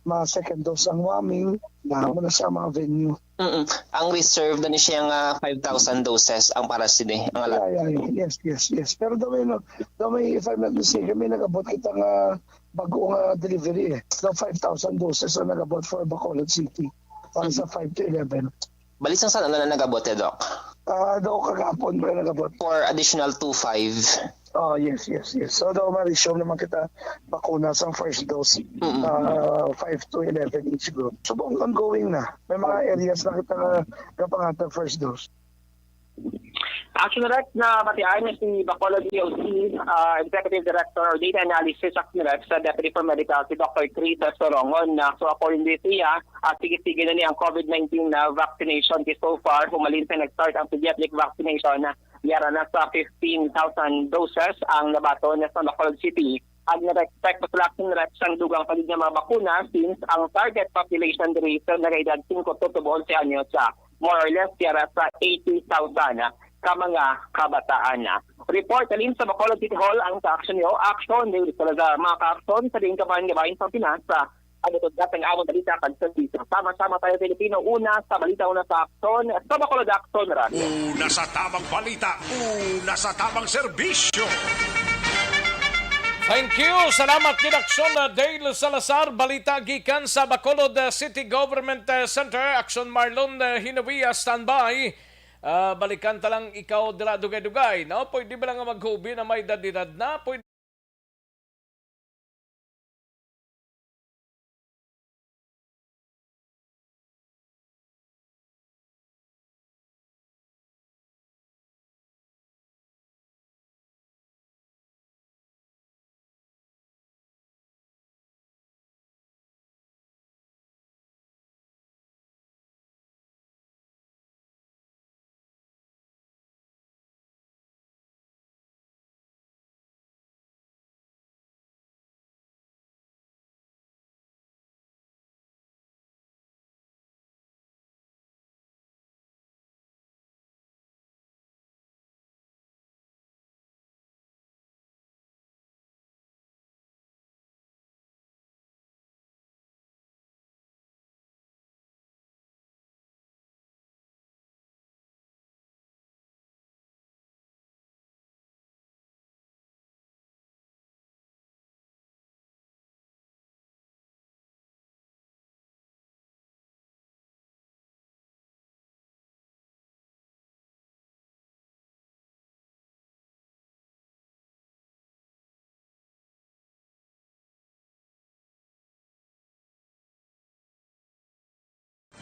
mga second dose ang waming na muna sa mga venue. Ang reserve na ni siya nga 5,000 doses ang para sini ang alam. Yes. Pero if I'm not mistaken, may nagabot kita nga bago nga delivery So 5,000 doses na nagabot for Bacolod City para sa 5 to 11. Balisang saan na nagabot Doc? Daw kagapon pa nagabot. For additional 2,500. Oh, yes. So daw ma-resume naman kita bakuna sa first dose. 5 to 11 each group. So ongoing na. May mga areas na kita kapangatang first dose. Action Rex na batian ni si Bacolod DOC Executive Director or Data Analysis Action Rex sa Deputy for Medical si Dr. Chris Sorongon. So according to siya, sige na niya ang COVID-19 na vaccination so far. Humalin sa nag-start ang pediatric vaccination na yara na sa 15,000 doses ang nabato na sa Bacolod City. Ang na-expect sa Action Rex ang dugang palig na mga bakuna since ang target population diri sa nag-edad 5 to 11 anyos sa more or less yara sa 80,000 ka mga kabataan na. Report alin sa Bacolod City Hall ang ka-action nyo. Action, David Salazar, mga ka-action sa din kabahan sa Pinasa. Ang ito dating awang balita kan sa dito. Sama-sama tayo Pilipino. Una sa balita, una sa action. Sa Bacolod Action, Una sa tamang balita, una sa tamang serbisyo. Thank you. Salamat kid Action Dale Salazar. Balita gikan sa Bacolod City Government Center. Action Marlon Hinawia standby. Balikan talang ikaw dila dugay-dugay. No? Pwede ba lang maghubi na may dadinad na? Pwede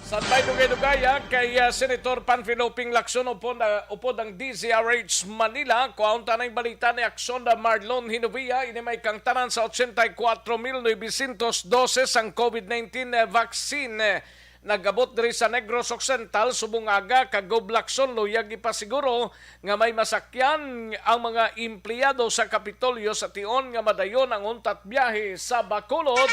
Sanbay dugay-dugay kay Senator Panfilo Ping Lacson upod ang DZRH Manila. Kuhaunta na yung balita ni Action Marlon Hinawia. Ini may kangtanan sa 84,900 doses ang COVID-19 vaccine. Nagabot diri sa Negros Occidental subong aga kagob Lacson luyag ipasiguro nga may masakyan ang mga empleyado sa Kapitolyo sa tion nga madayon ang untat biyahe sa Bacolod.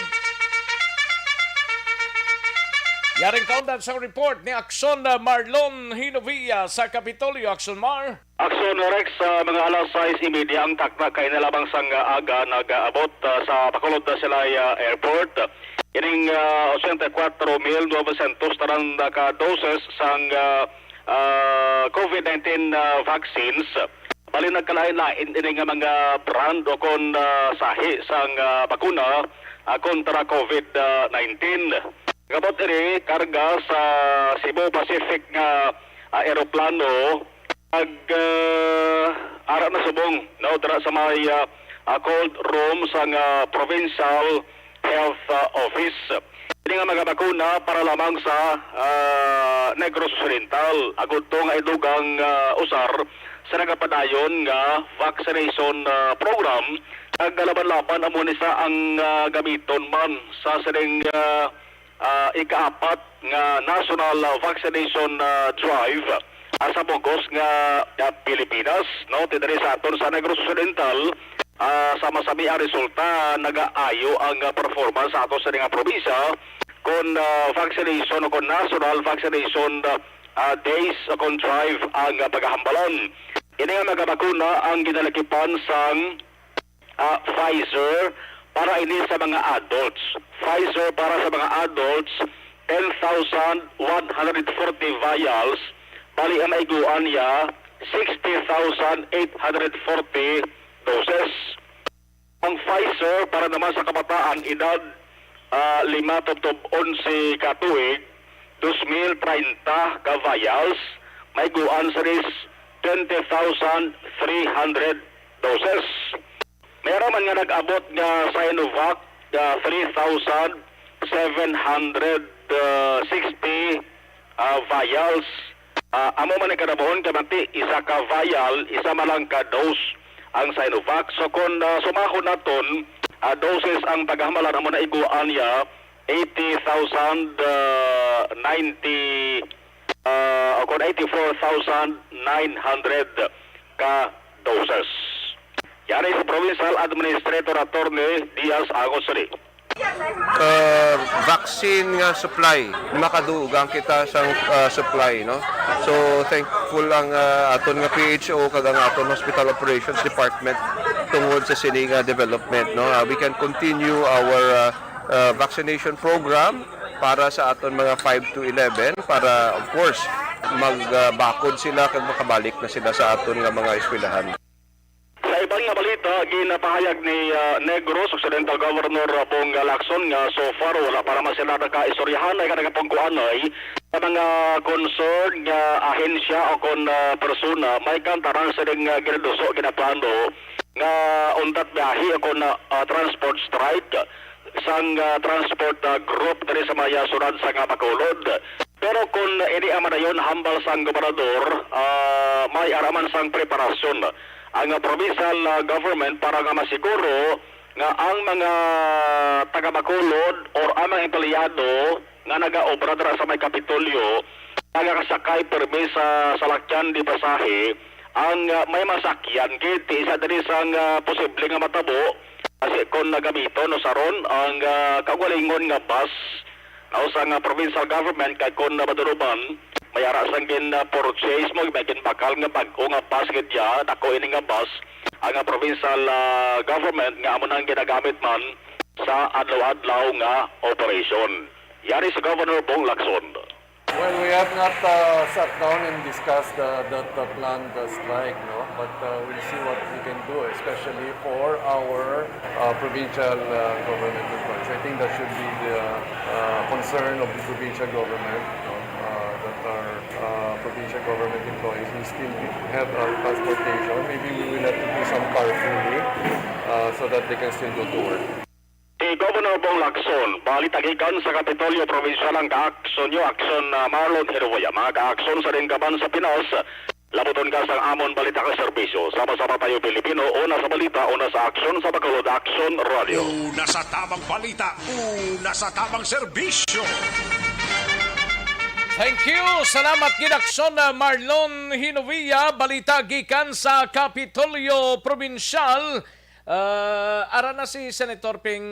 Yaring kaundan sa report ni Action Marlon Hinawia sa Kapitolyo. Action Mar. Action Rex sa mga alas 6:30 ang takna kay nalabang sang aga nag-abot sa Bacolod Silay Airport. Ining 84,900 taran ka doses sang COVID-19 vaccines. Bali nagkalain-lain ining mga brand o kon sahi sang bakuna kontra COVID-19. Gabot iri karga sa Cebu Pacific nga aeroplano ara na subong no dara sa may cold room sa provincial health office. Ini nga mga bakuna para lamang sa Negros Occidental. Agud to nga idugang usar sa nagapadayon nga vaccination program. Naggalaban-laban amo ni sa ang gamiton man sa sining ika-4 nga National Vaccination Drive sa bugos nga Pilipinas no tidiri sa aton sa Negros Occidental. Sama-sami ang resulta nagaayo ang performance sa ato sa nga probinsya kon vaccination o kon National Vaccination Days kon drive ang paghahambalan. Ini nga mga bakuna ang ginalakipan sang Pfizer, para ini sa mga adults. Pfizer para sa mga adults, 10,140 vials. Bali ang maiguan niya, 60,840 doses. Ang Pfizer para naman sa kabataan, edad 5 to 11 katuig, 2,030 ka vials. Maiguan sa ris 20,300 doses. Meron man nga nag-abot nga Sinovac 3,760 vials. Amo man ang kanabuhon kamanti, isa ka vial, isa malang ka dose ang Sinovac. So kung sumahon naton, doses ang tagahamalan amo na iguan niya 80,090 o kung 84,900 ka doses. Yan ay sa Provincial Administrator Attorney Diaz Agosri. Vaccine nga supply, makadugang kita sa supply, no? So thankful ang aton nga PHO kag ang aton Hospital Operations Department tungod sa sini nga development, no? We can continue our vaccination program para sa aton mga 5 to 11 para of course magbakod sila kag makabalik na sila sa aton nga mga eskwelahan. Sa ibang nga balita, ginapahayag ni Negros Occidental Governor Bong Lacson nga so far wala para man sila naka-istoryahan ay kanagapangkuanay sa mga concern nga ahensya o kon persona may kantarang sa ding ginaduso ginaplano nga untat biyahe o kon transport strike sang transport group dari sa maya sunod sa nga Bacolod. Pero kung ini amanayon hambal sang gobernador, may araman sang preparasyon ang provincial government para nga masiguro nga ang mga taga Bacolod or ang mga empleyado nga nagaobra dira sa may Kapitolyo nagakasakay permis sa salakyan di pasahe ang may masakyan kit isa diri sang posible nga matabo kasi kung nagamito no saron ang kagalingon nga bus o sa nga provincial government kay kung maduruban mayara sang gin purchase mo bagin bakal nga bag-o nga bus gidya dako ini nga bus ang provincial government nga amo nang ginagamit man sa adlaw-adlaw nga operation. Yari sa Governor Bong Lacson. Well, we have not sat down and discussed the planned strike, no? But we'll see what we can do, especially for our provincial government employees. I think that should be the concern of the provincial government, no? That our provincial government employees will still have transportation. Maybe we will have to do some carpooling so that they can still go to work. Governor Bong Lacson, balitagikan sa Kapitolyo Provincial ang ka-aksyon nyo, aksyon Marlon Heroya. Mga ka-aksyon sa rin kaban sa Pinas, labuton ka sa amon balita ka serbisyo. Sama-sama tayo Pilipino, una sa balita, una sa aksyon sa Bacolod Action Radio. Una sa tamang balita, una sa tamang serbisyo. Thank you. Salamat ginaksyon Marlon Hinovia, balita gikan sa Kapitolyo Provincial. Ara na si Senator Ping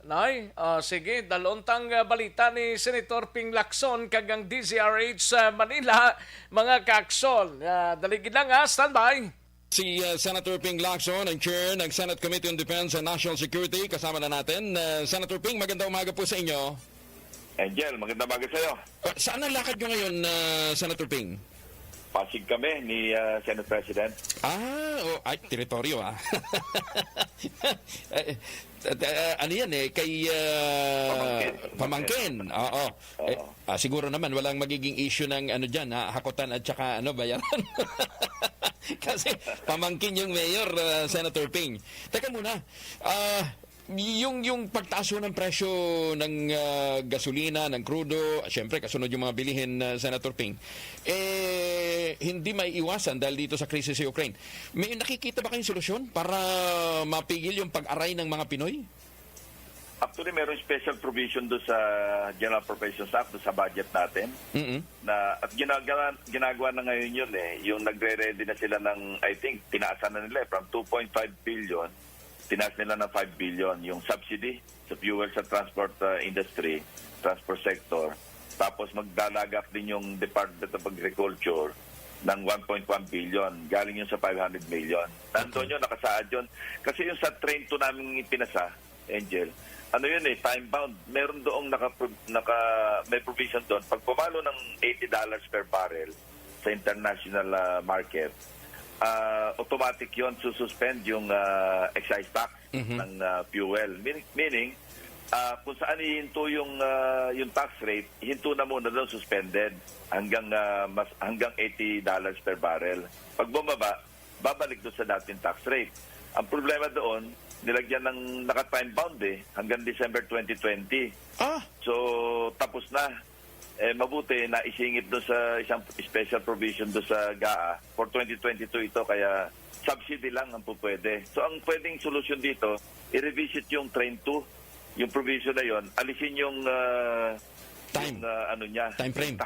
Nay. Sige, dalontang balita ni Senator Ping Lacson kagang DZRH sa Manila, mga kaakson. Daligid lang standby. Si Senator Ping Lacson, ang chair ng Senate Committee on Defense and National Security, kasama na natin. Senator Ping, magandang umaga po sa inyo. Angel, magandang umaga sa iyo. Saan ang lakad nyo ngayon, Senator Ping? Pasig kami ni Senate President. Ay, teritoryo ano yan kay Pamangkin. Oo. Siguro naman walang magiging issue ng ano diyan, hakutan at saka bayaran. Kasi Pamangkin yung mayor, Senator Ping. Teka muna. Yung pagtaas ng presyo ng gasolina, ng crudo, syempre kasunod yung mga bilihin, Senator Ping, hindi may iwasan dahil dito sa krisis sa Ukraine. May nakikita ba kayong solusyon para mapigil yung pag-aray ng mga Pinoy? Actually, meron special provision doon sa General Appropriations Act, doon sa budget natin. Na, at ginagawa na ngayon yun yung nagre-ready na sila ng, I think, tinaasan na nila from 2.5 billion tinaas nila ng 5 billion yung subsidy sa fuel sa transport industry, transport sector. Tapos magdalagak din yung Department of Agriculture ng 1.1 billion. Galing yun sa 500 million. Nandun yun, nakasaad yun. Kasi yung sa train to namin ipinasa, Angel, ano yun time bound. Meron doong may provision doon. Pag pumalo ng $80 per barrel sa international market, automatic yon sususpend yung excise tax ng fuel. Meaning, kung saan ihinto yung tax rate, hinto na muna doon suspended hanggang $80 per barrel. Pag bumaba, babalik doon sa dating tax rate. Ang problema doon, nilagyan ng naka-time bound hanggang December 2020. So, tapos na. Mabuti na isingit doon sa isang special provision doon sa GAA for 2022 ito, kaya subsidy lang ang pupwede. So, ang pwedeng solusyon dito, i-revisit yung Train 2, yung provision na yon, alisin yung time frame.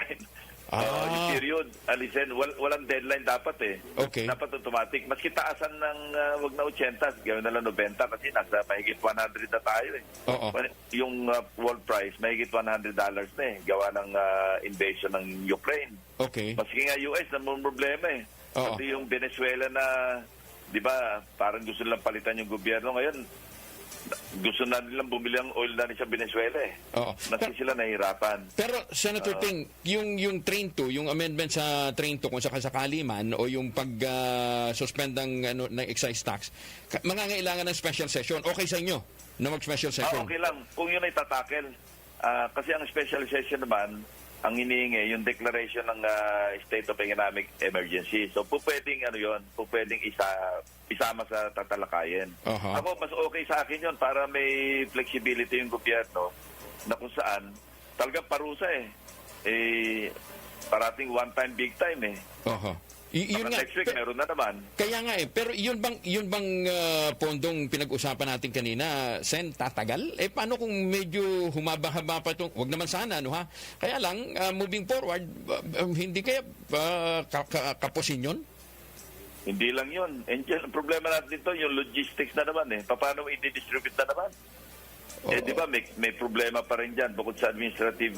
Yung period, alisin. Walang deadline dapat Okay. Dapat automatic. Maski taasan ng wag na 80, gawin na lang 90 kasi nasa mahigit 100 na tayo Oo. Yung world price, mahigit $100 na gawa ng invasion ng Ukraine. Okay. Maski nga US, namang problema Oo. Pati yung Venezuela na, di ba, parang gusto nilang palitan yung gobyerno ngayon. Gusto na nilang bumili ang oil na sa Venezuela Oo. Maski sila nahihirapan. Pero Senator Ting, yung Train 2, yung amendment sa Train 2 kung sakasakali man o yung pag-suspend ng excise tax, mangangailangan ng special session. Okay sa inyo na mag-special session? Okay lang. Kung yun ay tatakel. Kasi ang special session naman, ang hinihingi, yung declaration ng state of economic emergency. So, pwedeng isama sa tatalakayin. Ako, mas okay sa akin yun para may flexibility yung gobyerno na kung saan talagang parusa parating one time, big time Yun nga, next week, meron na naman. Kaya nga pero yun bang pondong pinag-usapan natin kanina, Sen, tatagal? Paano kung medyo humaba-haba pa itong, wag naman sana, ha? Kaya lang, moving forward, hindi kaya kapusin yun? Hindi lang yun. Angel, ang problema natin dito, yung logistics na naman Paano i-distribute na naman? Di ba, may problema pa rin dyan bukod sa administrative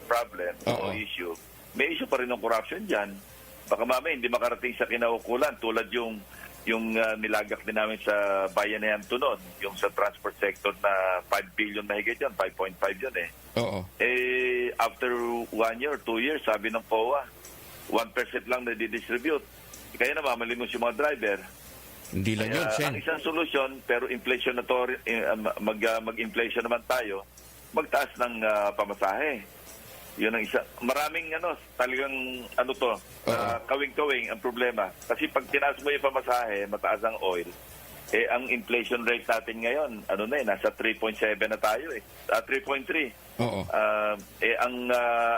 problem o issue. May issue pa rin ng corruption dyan. Baka mamaya hindi makarating sa kinaukulan tulad yung nilagak din namin sa Bayanihan Tunon, yung sa transport sector na 5 billion mahigit yun, 5.5 yun Oo. After 1 year, 2 years, sabi ng POA, 1% lang na didistribute. Kaya namamalimos yung mga driver. Hindi lang yun, Sen. Ang isang solusyon, pero mag-inflation naman tayo, magtaas ng pamasahe. Yun ang isa. Maraming talagang kawing-kawing ang problema. Kasi pag tinaas mo yung pamasahe, mataas ang oil, ang inflation rate natin ngayon, nasa 3.7 na tayo 3.3. Oo. Ang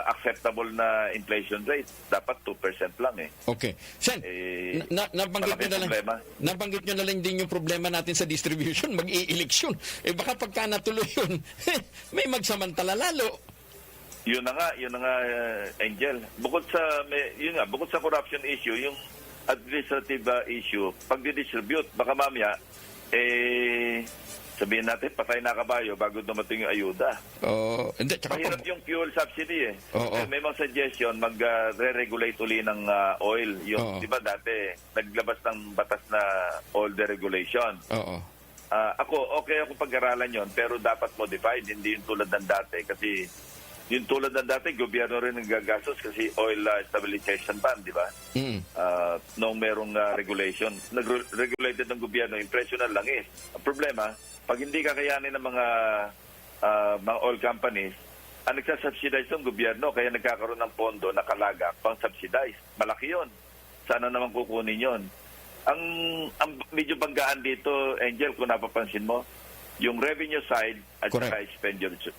acceptable na inflation rate, dapat 2% lang Okay. Sen, nabanggit nyo na lang din yung problema natin sa distribution, mag-i-eleksyon. Baka pagka natuloy yun, may magsamantala lalo. Yun na nga, Angel. Bukod sa corruption issue, yung administrative issue, pag distribute, baka mamaya, sabihin natin, patay na kabayo bago dumating yung ayuda. Mahirap yung fuel subsidy May mga suggestion, mag-re-regulate uli ng oil. Di ba dati, naglabas ng batas na oil deregulation. Ako, okay ako pag-aralan yon, pero dapat modified, hindi yung tulad ng dati. Kasi yung tulad ng dati, gobyerno rin nagagastos kasi oil stabilization fund, di ba? Nung merong regulation. Nag-regulated ng gobyerno, impression na langis. Ang problema, pag hindi kakayanin ng mga oil companies, ang nagsasubsidize ng gobyerno, kaya nagkakaroon ng pondo na kalagak pang subsidize. Malaki yon. Sana naman kukunin yon. Ang medyo banggaan dito, Angel, kung napapansin mo, yung revenue side at saka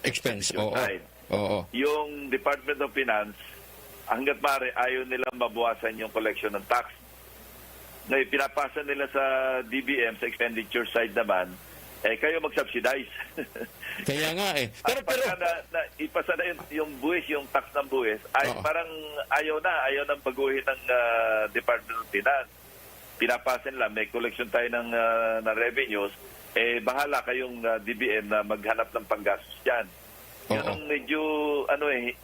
expense side. Yung Department of Finance, hanggat maaari, ayaw nila mabawasan yung collection ng tax. Ngayon, pinapasa nila sa DBM, sa expenditure side naman, kayo mag-subsidize. Kaya nga Pero ipasa na yung buwis, yung tax ng buwis, parang ayaw nang baguhin ng Department of Finance. Pinapasa nila, may collection tayo ng bahala kayong DBM na maghanap ng panggastos dyan. Yun ang medyo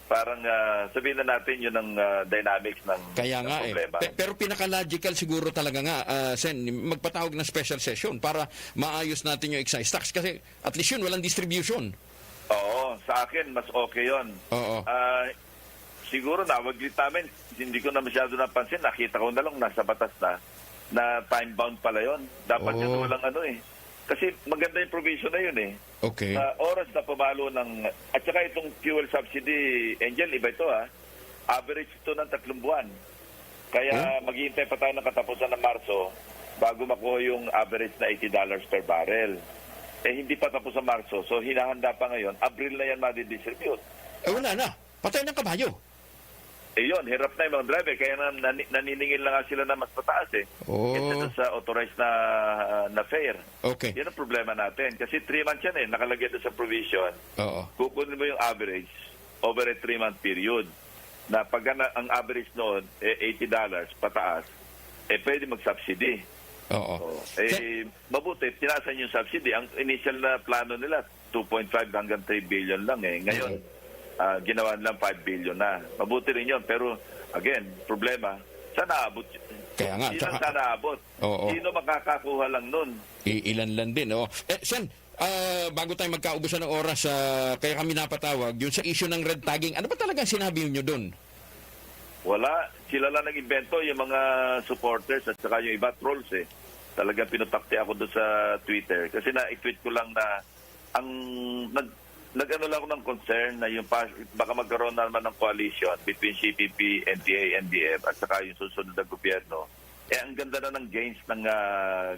parang sabihin na natin yun ang dynamics ng Kaya nga problema. Pero pinaka-logical siguro talaga nga, Sen, magpatawag ng special session para maayos natin yung excise tax. Kasi at least yun, walang distribution. Oo, sa akin, mas okay yun. Oo. Siguro nawaglit namin, hindi ko na masyado napansin. Nakita ko na lang, nasa batas na time-bound pala yun. Dapat yun walang Kasi maganda yung provision na yun Okay. Sa oras na pumalo ng... At saka itong fuel subsidy, Angel, iba ito average ito ng 3 buwan. Kaya maghihintay pa tayo ng katapusan ng Marso bago makuha yung average na $80 per barrel. Hindi pa tapos sa Marso. So hinahanda pa ngayon. Abril na yan madidistribute. Wala na. Patay ng kabayo. Yun, hirap na yung mga driver. Kaya naniningil na nga sila na mas pataas Kesa sa authorized na fare. Okay. Yan ang problema natin. Kasi 3 months yan nakalagay doon sa provision. Kukunin mo yung average over a 3-month period. Na pag ang average noon, $80 pataas, pwede mag-subsidy. Mabuti, tinasan yung subsidy. Ang initial na plano nila, 2.5 hanggang 3 billion lang Ngayon, ginawa lang 5 billion na. Mabuti rin yun. Pero, again, problema, sana abot. Kaya nga. Sana abot. Sino makakakuha lang nun? Ilan lang din. Sen, bago tayo magkaubusan ng oras, kaya kami napatawag, yung sa issue ng red tagging, ano ba talaga sinabi nyo dun? Wala. Sila lang nag-invento, yung mga supporters at saka yung iba trolls Talagang pinutakti ako doon sa Twitter. Kasi na-tweet ko lang na ang nag-ano lang ako ng concern na yung baka magkaroon na naman ng coalition between CPP, NPA, NDF at saka yung susunod na gobyerno. Ang ganda na ng gains ng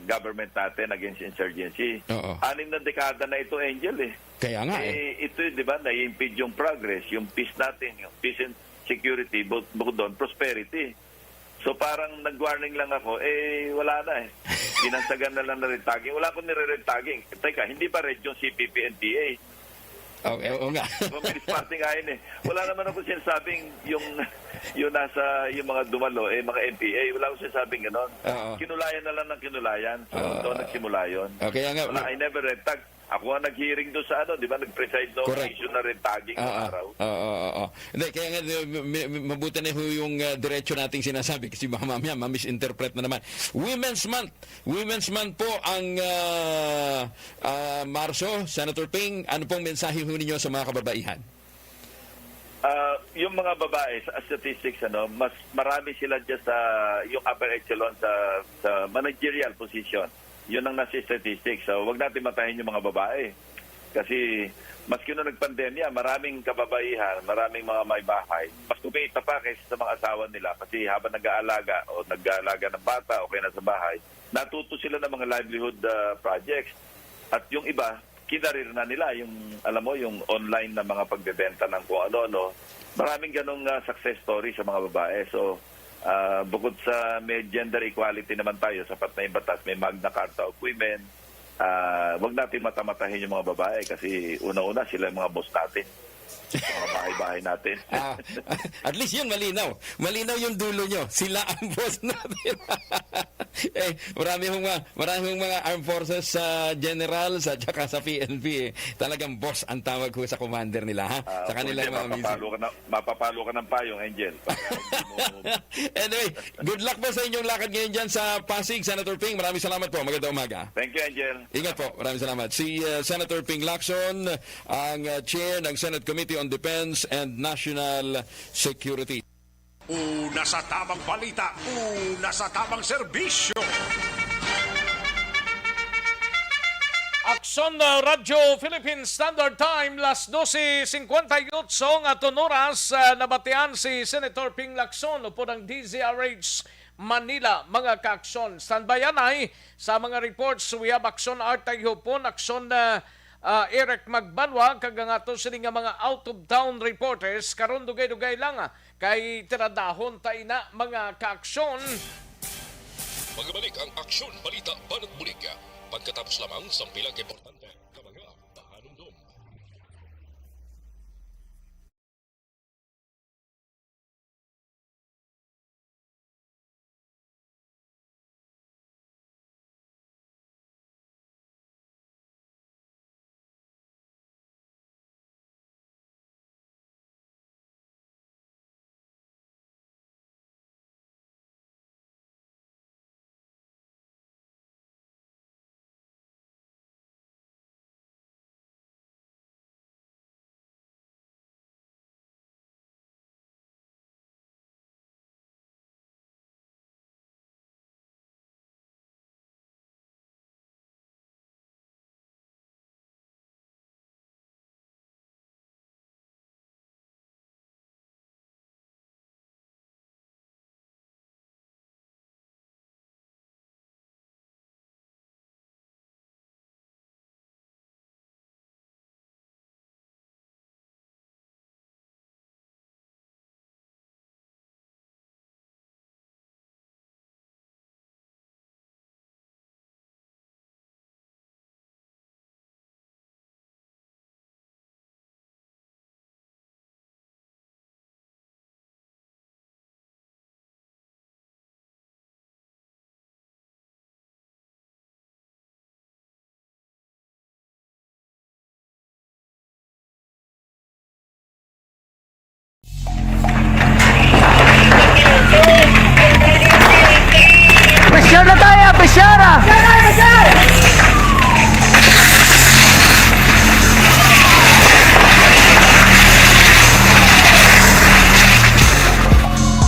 government natin against insurgency. 6 na dekada na ito, Angel Kaya nga ito, di ba, na-impede yung progress, yung peace natin, yung peace and security, bukod doon, prosperity. So parang nag-warning lang ako, wala na Binansagan na lang na red tagging. Wala akong nire-red tagging. Teka, hindi ba red yung CPP, NPA? Okay, oo nga. Communist Party nga yun Wala naman ako sinasabing yung nasa yung mga dumalo, mga NPA. Wala akong sinasabing gano'n. Kinulayan na lang ng kinulayan. So, doon nagsimula yun. Kaya nga. Wala, I never red tag. Ako ang nag-hearing doon sa di ba, nag-preside noong issue na red tagging ng araw. Hindi, kaya nga, mabuti na yung diretso nating sinasabi kasi baka mamaya ma-misinterpret na naman. Women's Month po ang Marso. Senator Ping, ano pong mensahe ho ninyo sa mga kababaihan? Yung mga babae, sa statistics, mas marami sila dyan sa yung upper echelon sa managerial position. Yun ang nasa statistics. So, wag natin matahin yung mga babae. Kasi, maski nung nagpandemya, maraming kababaihan, maraming mga may bahay. Mas kumita pa kaysa sa mga asawa nila. Kasi habang nag-aalaga ng bata o kaya nasa bahay, natuto sila ng mga livelihood projects. At yung iba, kinarir na nila yung, alam mo, yung online na mga pagbebenta ng kung ano-ano. Maraming ganong success story sa mga babae. So, bukod sa may gender equality naman tayo, sapat na yung batas, may Magna Carta of Women, wag natin matamatahin yung mga babae kasi una-una sila yung mga boss natin. Mga bahay-bahay natin. At least yun, malinaw. Malinaw yung dulo nyo. Sila ang boss natin. Marami mga armed forces sa general, sa tsaka sa PNP. Talagang boss ang tawag ko sa commander nila, sa kanilang mga mission. Mapapalo ka ng payong, Angel. Anyway, good luck po sa inyong lakad ngayon dyan sa Pasig, Senator Ping. Maraming salamat po. Magandang umaga. Thank you, Angel. Ingat po. Maraming salamat. Si Senator Ping Lacson, ang chair ng Senate Committee on Defense and National Security. Una sa tamang balita, una sa tamang serbisyo. Aksyon na Radyo Philippine Standard Time, las 12:58 aton oras, nabatian si Senator Ping Lacson upo ng DZRH Manila. Mga ka-aksyon, standbyan ay sa mga reports, we have Aksyon Artay Hupon, Aksyon na Eric Magbanwa, kagangato sila nga mga out-of-town reporters, karon dugay-dugay lang kay tiradahon tayo na mga ka-aksyon. Magbalik ang Aksyon Balita Banat Bulig pagkatapos lamang sa pilang importante kamanga pahanumdum.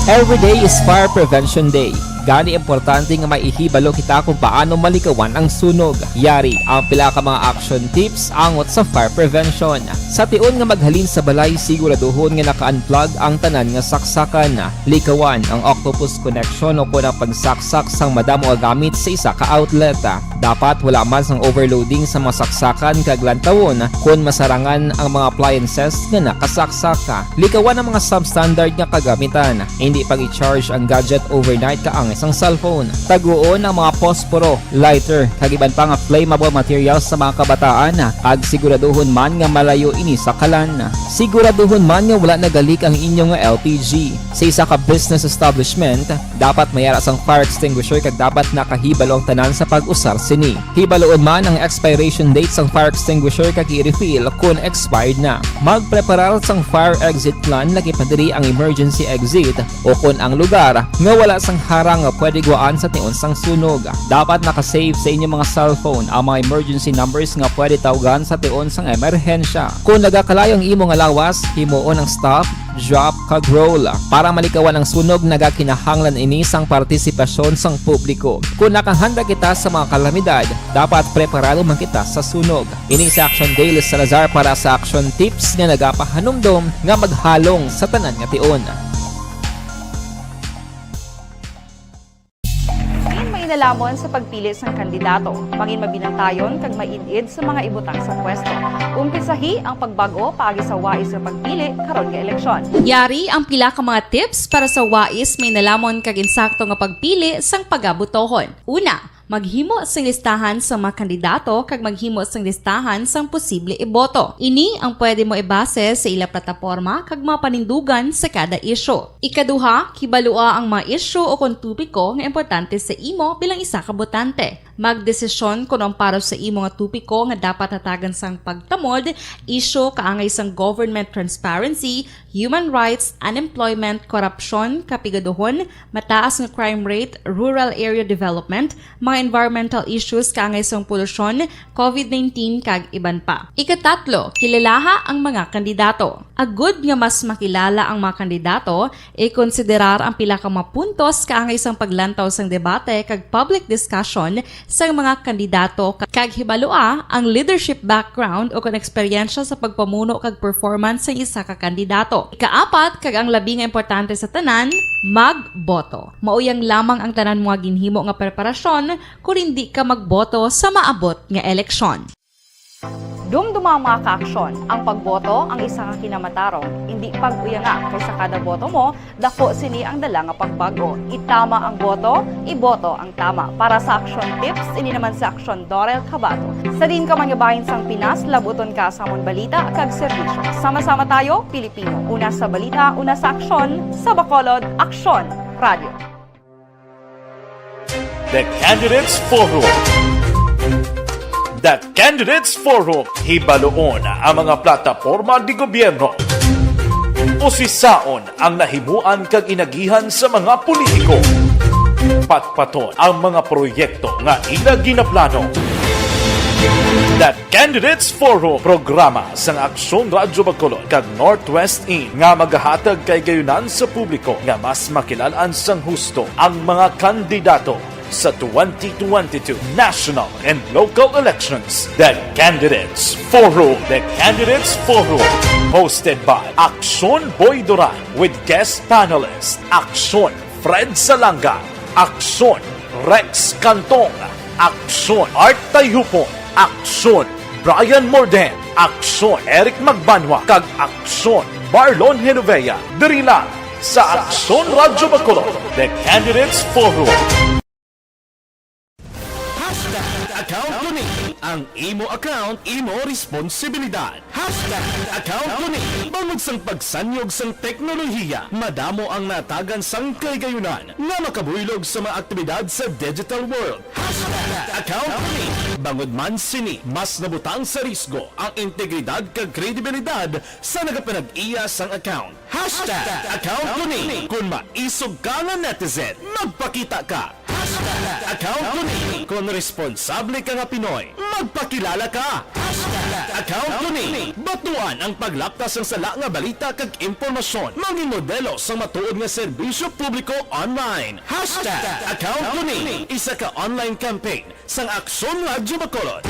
Every day is Fire Prevention Day. Gani importante nga maihibalo kita kung paano malikawan ang sunog. Yari ang pila ka mga action tips angot sa fire prevention. Sa tion nga maghalin sa balay, siguraduhon nga naka-unplug ang tanan nga saksakan. Likawan ang octopus connection o kung ang pagsaksak sang madamo nga gamit sa isa ka outlet. Dapat wala man sang overloading sa mga saksakan kag lantawon kung masarangan ang mga appliances nga nakasaksaka. Likawan ang mga substandard nga kagamitan. Hindi pag i-charge ang gadget overnight kaang isang cellphone. Taguon ang mga posporo, lighter, kag iban pa nga flammable materials sa mga kabataan. Kag siguraduhon man nga malayo ini sa kalan. Siguraduhon man nga wala nagalik ang inyong LPG. Sa isa ka business establishment, dapat mayara sang fire extinguisher kag dapat nakahibalo ang tanan sa pag-usar sini. Hibaloon man ang expiration date sang fire extinguisher kag i-refill kung expired na. Magpreparar sang fire exit plan lagi padiri ang emergency exit o kung ang lugar nga wala sang harang nga pwede guaan sa tion sang sunog. Dapat nakasave sa inyong mga cellphone ang mga emergency numbers nga pwede tawagan sa tion sang emerhensya. Kung nagakalayo ang imong lawas, himuon ang stop, drop, kag roll. Para malikawan ang sunog, nagakinahanglan ini sang partisipasyon sang publiko. Kung nakahanda kita sa mga kalamidad, dapat preparado man kita sa sunog. Ini sa Action Daily Salazar para sa action tips nga nagapahanumdom nga maghalong sa tanan nga tion. Nalamon sa pagpili sang kandidato, mangin mabinantayon kag mainid sa mga ibutang sa pwesto. Umpisahi ang pagbago paagi sa wais sa pagpili karon nga eleksyon. Yari ang pila ka mga tips para sa wais may nalamon kag insakto nga pagpili sang pagabutohon. Una, maghimo sang listahan sa mga kandidato kag maghimo sang listahan sang posible iboto. Ini ang pwede mo ibase sa ila plataporma kag mga panindugan sa kada isyu. Ikaduha, kibalua ang mga isyu o kung tupiko nga importante sa imo bilang isa ka botante. Magdesisyon kung ang para sa imo nga tupiko nga dapat hatagan sang pagtamod, isyu kaangay sang government transparency, human rights, unemployment, korupsyon, kapigaduhon, mataas nga crime rate, rural area development, mga environmental issues kaangay sang polusyon, COVID-19 kag iban pa. Ikatatlo, kilalaha ang mga kandidato. Agud nga mas makilala ang mga kandidato, i-konsiderar ang pila ka mga puntos kaangay sang paglantaw sang debate kag public discussion sang mga kandidato kag hibalua ang leadership background o kung eksperyensya sa pagpamuno kag performance sa isa ka kandidato. Ikaapat, kag ang labi nga importante sa tanan, magboto. Mauyang lamang ang tanan mga ginhimo nga preparasyon kung hindi ka magboto sa maabot nga eleksyon. Dumduma ang mga kaaksyon, ang pagboto ang isa ka kinamatarong, hindi pag-uyanga kaysa kada boto mo, dako sini ang dala nga pagbago. Itama ang boto, iboto ang tama. Para sa action tips, ini naman sa action Dorel Cabato. Sa din ka manyabahin sang Pinas, labuton ka sa amon balita kag serbisyo. Sama-sama tayo, Pilipino. Una sa balita, una sa aksyon, sa Bacolod, Aksyon Radio. The Candidates Forum. The Candidates Forum, hibaloon ang mga plataporma di gobyerno. Usisaon ang nahimuan kag inagihan sa mga politiko. Patpaton ang mga proyekto nga ila ginaplano. The Candidates Forum, programa sang Aksyon Radyo Bacolod kag Northwest In nga magahatag kay gayunan sa publiko nga mas makilalaan sang husto ang mga kandidato sa 2022 national and local elections. The Candidates Forum. The Candidates Forum. Hosted by Aksyon Boy Duran with guest panelists Aksyon Fred Salanga, Aksyon Rex Cantong, Aksyon Art Tayupon, Aksyon Brian Morden, Aksyon Eric Magbanwa, kag Aksyon Marlon Genovea. Diri lang sa Aksyon Radyo Bacolod. The Candidates Forum. Account ko ni. Ang imo account, imo responsibilidad. Account ko ni. Bangod sang pagsanyog sang teknolohiya, madamo ang natagan sang kaygayunan nga makabuylog sa mga aktibidad sa digital world. Account ko ni. Bangod man sini, mas nabutang sa risgo ang integridad kag kredibilidad sa nagapanag-iya sang account. Account ko ni. Kung maisog ka nga netizen, magpakita ka. Account ko ni. Kung responsable ka nga Pinoy, magpakilala ka. Account Kuni. Batuan ang paglaptas ng sala nga balita kag impormasyon. Mangin modelo sa matuod nga serbisyo publiko online. Account Kuni. Isa ka online campaign sang Aksyon Radyo Bacolod.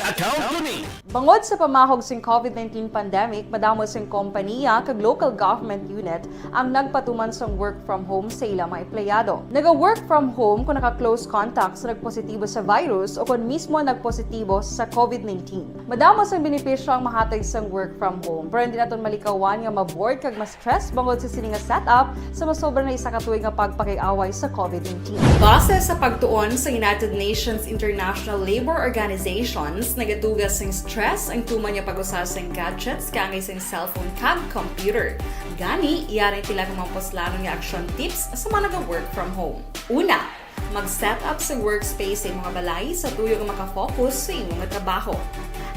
Account Kuni. Bangod sa pamahog sing COVID-19 pandemic, madamo sing kompanya kag local government unit ang nagpatuman sang work from home sa ilang mga empleyado. Naga-work from home kung naka-close contact sa nagpositibo sa virus o kung mismo nagpositibo sa COVID-19. Madamo sang benepisyo ang mahatag sang work from home, pero hindi naton malikawan nga ma-bored kag ma-stress bangod sa sini nga setup sa masobra na isa ka tuig nga pagpakiaway sa COVID-19. Base sa pagtuon sa United Nations International Labor Organizations, nagatugas sing stress ang tuman nga pag-usar sing gadgets kangay sing cellphone kag computer. Gani, iyari tila kung mapuslanon nga action tips sa mga nag-work from home. Una, mag-set up sa workspace sa imong balay sa tuyo nga makafocus sa imong nga trabaho.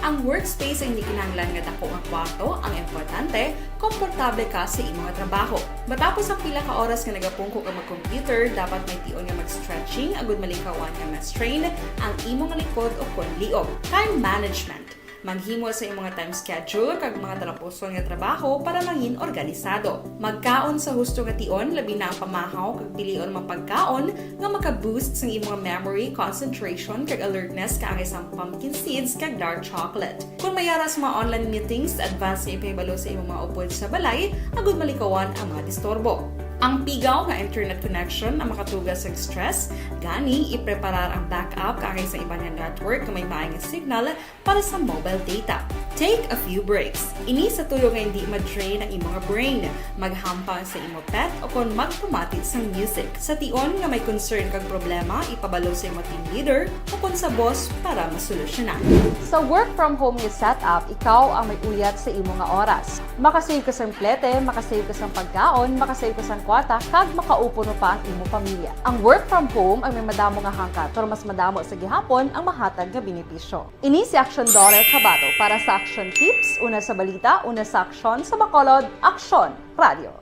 Ang workspace ay hindi kinahanglan nga dako nga kwarto, ang importante, komportable ka sa imong nga trabaho. Matapos ang pila ka oras nga nagapungko ka mag-computer, dapat may tion nga mag-stretching agud malikawan nga ma-strain ang imong likod o kon liog. Time management. Maghimo sa imong time schedule kag mga talapuson nga trabaho para mangin organisado. Magkaon sa husto nga tion, labi na ang pamahaw kag pilion mga pagkaon nga maka-boost sa imong memory, concentration kag alertness kaangay sa pumpkin seeds kag dark chocolate. Kung mayara sa mga online meetings, advance nga ipahibalo sa imong mga upod sa balay, agud malikawan ang mga disturbo. Ang pigaw nga internet connection ang makatugas sa stress, gani ipreparar ang backup kaangay sa ibang network na may maayong signal para sa mobile data. Take a few breaks. Ini sa tuyo nga hindi ma-drain ang imong brain, maghampang sa imong pet o kung magpumati sa music. Sa tion nga may concern kag problema, ipabalo sa imong team leader o kung sa boss para masolusyonan. Sa work from home nga setup, ikaw ang may uyat sa imong nga oras. Makasave ka sa plete, makasave ka sa pagkaon, makasave ka sa kwarta, kag makaupo no pa ang imong pamilya. Ang work from home ay may madamo nga hangkat, pero mas madamo sa gihapon ang mahatag nga benepisyo. Ini si Action Dollar Kabato para sa Action Tips, una sa balita, una sa aksyon sa Bacolod, Aksyon Radio.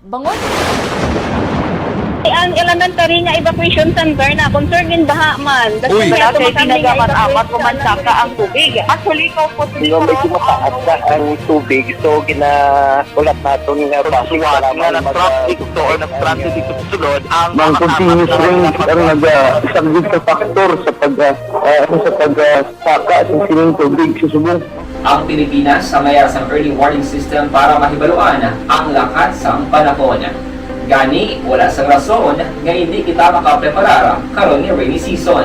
Bangon! Ang elementary nga evacuation center na concern din baha man. Uy, kasi tinagaman amat kumansaka ang tubig. Actually, ko po Di ba medyo mataas na ang tubig, so ginaulat natin nga pasiwala nga ng traffic to or nag-transit dito sa sulod ang continuous rain ang nag-isang sa factor sa pagsaka sa sining tubig sa subong. Ang Pilipinas sa mayar sa early warning system para mahibaluan ang lakat sa panahon. Gani, wala sa rason nga hindi kita makapreparar karon ni rainy season.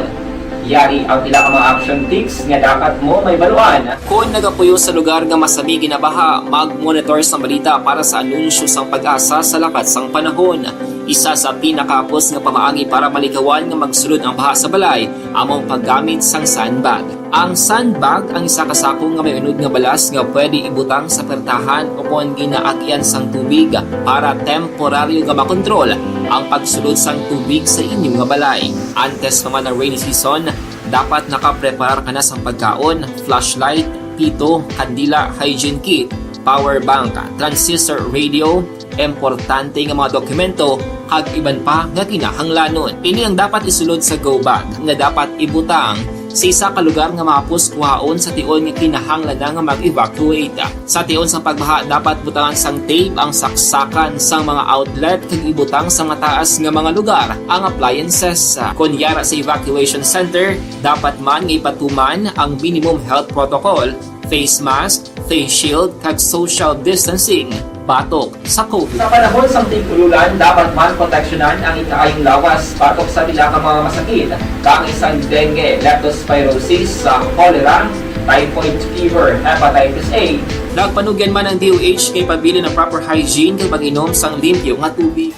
Yari ang pila ka mga action tips nga dapat mo may baluan. Kung nagapuyo sa lugar nga masabi ginabaha, mag-monitor sa balita para sa anunsyo sang pag-asa sa lakat sang panahon. Isa sa pinakapos nga pamaagi para malikawan nga magsulod ang baha sa balay, among paggamit sang sandbag. Ang sandbag ang isa ka sako nga may unod nga balas nga pwede ibutang sa pertahan o kung ginaagyan sang tubig para temporaryo nga makontrol ang pagsulod sang tubig sa inyong nga balay. Antes naman ng rainy season, dapat nakapreparar ka na sang pagkaon, flashlight, pito, kandila, hygiene kit, power bank, transistor radio, importante nga mga dokumento kag iban pa nga kinahanglanon. Ini ang dapat isulod sa go bag nga dapat ibutang sa isa ka lugar nga mapus kuhaon sa tion nga kinahanglan nga mag-evacuate. Sa tion sa pagbaha dapat butangan sang tape ang saksakan sang mga outlet kag ibutang sa mataas nga mga lugar ang appliances. Kunyara sa evacuation center, dapat man nga ipatuman ang minimum health protocol, face mask, face shield kag social distancing. Batok sa COVID. Sa panahon sa tigululan, dapat man proteksyonan ang ikaayong lawas batok sa pila ka mga masakit, kang isang dengue, leptospirosis, cholera, typhoid fever, hepatitis A. Nagpanugyan man ang DOH kay pabili ng proper hygiene kay pag-inom sang limpyo nga tubig.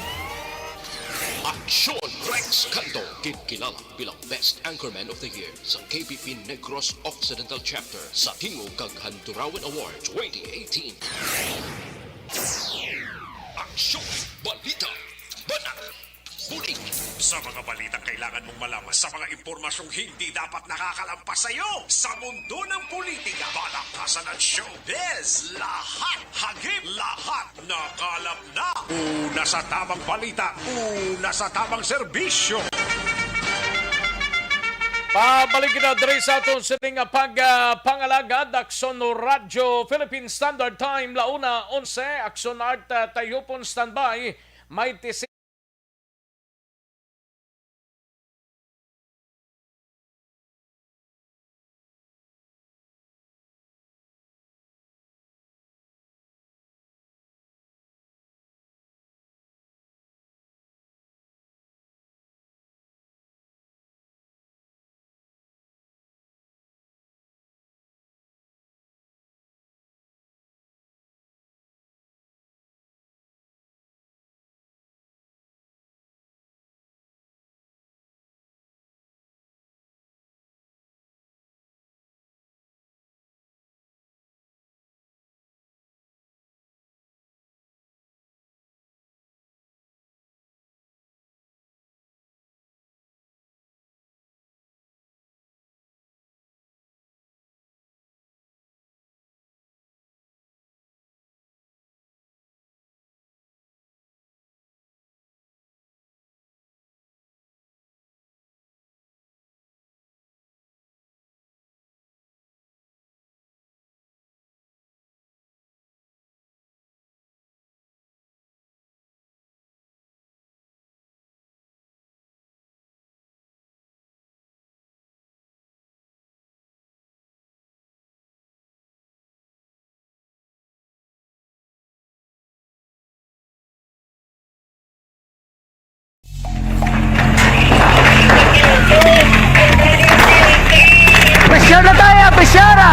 Aksyon Rex Canto, kilala bilang Best Anchorman of the Year sa KPP Negros Occidental Chapter sa Tingog kag Handurawan Award 2018. Aksyon, balita, banat, bulig. Sa mga balitang kailangan mong malaman, sa mga impormasyong hindi dapat nakakalampas sa iyo, sa mundo ng politika, balakasan at showbiz, lahat, hagip, lahat, nakalap na. Una sa tamang balita, una sa tamang serbisyo. Pabalik na diri sa aton sining pangalaga Dakson Radyo Philippine Standard Time launa 11 Action Art Tayupon standby may Presyar na tayo! Presyara!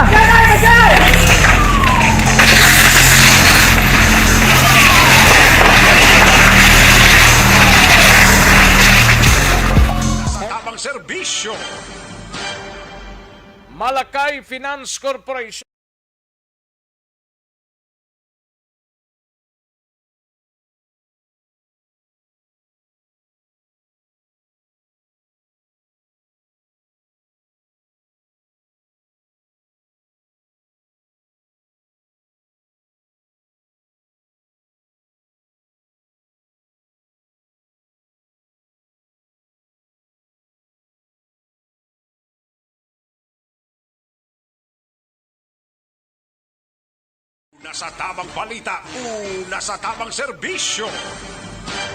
Sa tamang serbisyo. Malakay Finance Corporation Una sa tamang balita, una sa tamang serbisyo.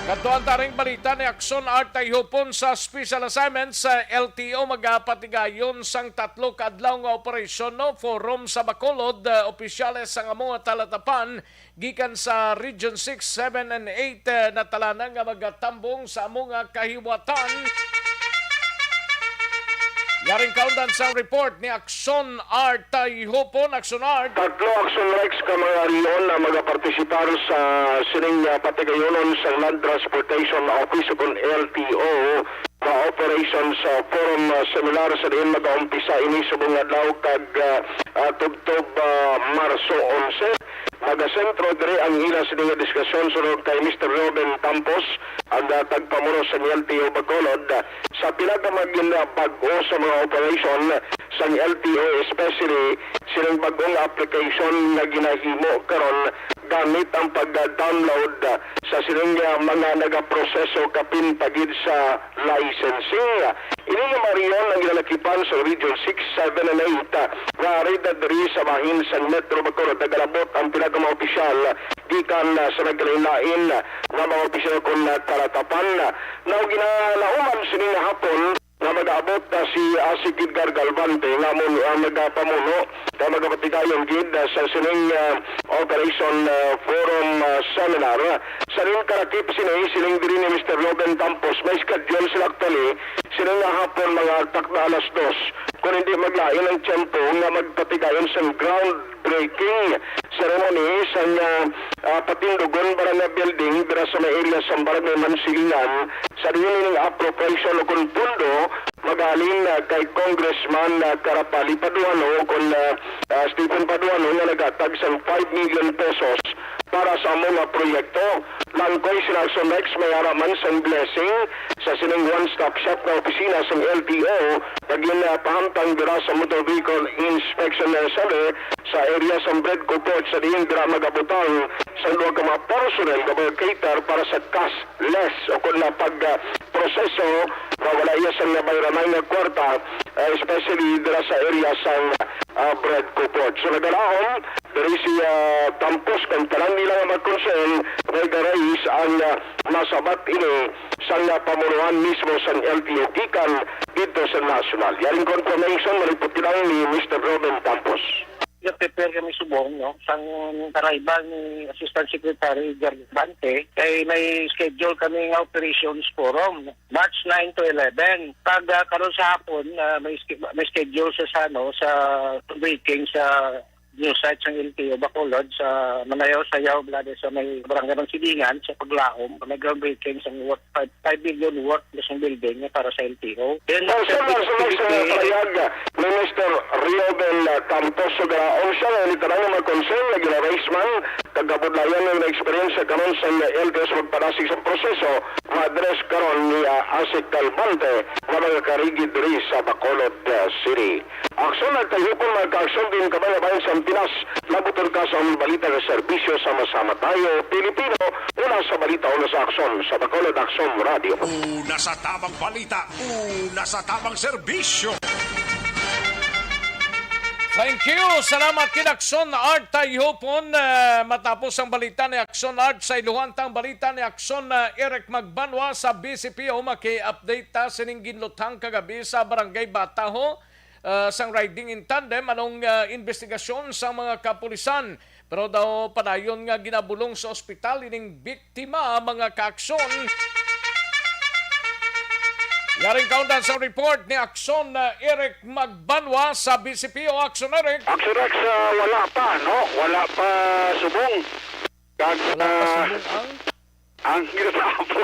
Katuan taring balita ni Action Art Tayupon sa Special Assignment sa LTO magapatigayon sang 3 kadlaw nga operasyon no forum sa Bacolod opisyales sa mga talatapan gikan sa Region 6, 7 and 8 na talanan nga magatambong sa mga kahiwatan. Yaring kaundan sa report ni Action Art Tayupon. Action Art. Tatlo Action Rex ka mga riyon na magapartisipar sa sining patigayonon sa Land Transportation Office kung LTO na operation sa forum seminar sa diin mag-aumpisa ini sa mga adlaw kag tubtob Marso 11. Magasentro diri ang ila sa mga diskusyon sunod kay Mr. Robin Campos ang tagpamuno sa LTO Bacolod sa pila ka maging bago sa mga operation sa LTO, especially silang bagong application na ginahimo karon gamit ang pag-download sa silang mga nagaproseso kapin pagid sa licensing. Ini nga mariyon ang ginalakipan sa Region 6, 7 and 8 nga rida diri sa bahin sa Metro Bacolod nagalabot ang pinaka mga opisyal gikan sa nagkalain nga mga opisyal kung talatapan na ginalauman sining hapon na mag-aabot si Asikid Gargalvante nga nagapamuno na magapatigayon gid sa sining operation forum seminar. Sa rin karakip sining diri ni Mr. Robin Campos may schedule sila actually sining hapon mga takna alas 2 kung hindi maglain ang tiyempo nga magpatigayon sa groundbreaking ceremony sa Patindugon Barangay Building dira sa may area sa Barangay Mansilingan sa rin appropriation o kung pundo magaling kay Congressman Karapali Paduano kung Stephen Paduano nga nagatag sa 5 million pesos para sa mga proyekto. Langkoy sila Action Rex may araman sa blessing sa sining one-stop shop na opisina sa LTO naging pahamtang dira sa motor vehicle inspection center sa area sa Bredco Port sa diin dira magabutang sa luwag ka mga personnel na mga cater para sa cashless o kung na pag-proseso na wala iya sa nabayramay na kwarta especially dira sa area sa Bredco Port. So nagalaon, dari si Tampos kan talang nila nga mag-concern may garais ang masabat ini sa pamunuan mismo sa LTO gikan dito sa national. Yaring confirmation malipot lang ni Mr. Robin Tampos. Prepare kami subong, no? Sang arrival ni Assistant Secretary Garbante, ay may schedule kami ng operations forum, March 9 to 11. Pag karon sa hapon, may schedule sa breaking sa new site sa LTO Bacolod sa Manayaw-Sayaw, Blades sa may barangay ng Silingan sa Paglaom, may groundbreaking sa 5 billion worth ng building para sa LTO. Then, sa payag ni Mr. Riobel Campos sa garaon siya na literal na mag-concern na ginarace man kagabudlayan ng experience karon sa LTO sa magparasig sa proseso ma-address karon ni Asik Calvante na mga karigid diri sa Bacolod City. Aksyon na tayo kung magka-aksyon din kabayan sa Pinas, labutor ka sa balita ng serbisyo sama-sama tayo, Pilipino, una sa balita, una sa aksyon, sa Bacolod Aksyon Radio. Una sa tamang balita, una sa tamang serbisyo. Thank you. Salamat kid Akson Art tayo po matapos ang balita ni Akson Art sa iluhantang balita ni Akson Eric Magbanwa sa BCPO maki-update ta sining ginlutang kagabi sa Barangay Bataho sang riding in tandem anong investigasyon sa mga kapulisan pero daw padayon nga ginabulong sa ospital ining biktima mga kaakson. Yaring kaundan sa report ni Akson Eric Magbanwa sa BCPO. Akson Eric. Akson Rex, wala pa, no? Wala pa subong. Wala pa subong ang ginatapo.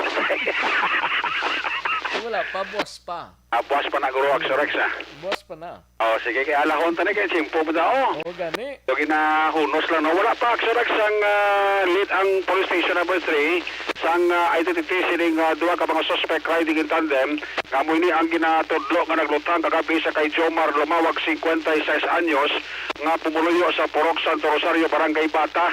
Wala pa, boss pa. Buwas pa na guro, Akson Rex, Boss pa na. Oh, sige, kaya alahon tani kaya simpo mo daw. Oo, gani. So, ginahunos lang, no? Wala pa, Akson Rex, ang lead ang police station number 3 sang identity sining duwa ka mga suspect riding in tandem. Kamu ini ang ginatudlo nga naglutang kagabi sa kay Jomar Lumawag, 56 anyos, nga pumuluyo sa Porok Santo Rosario, Barangay Bata,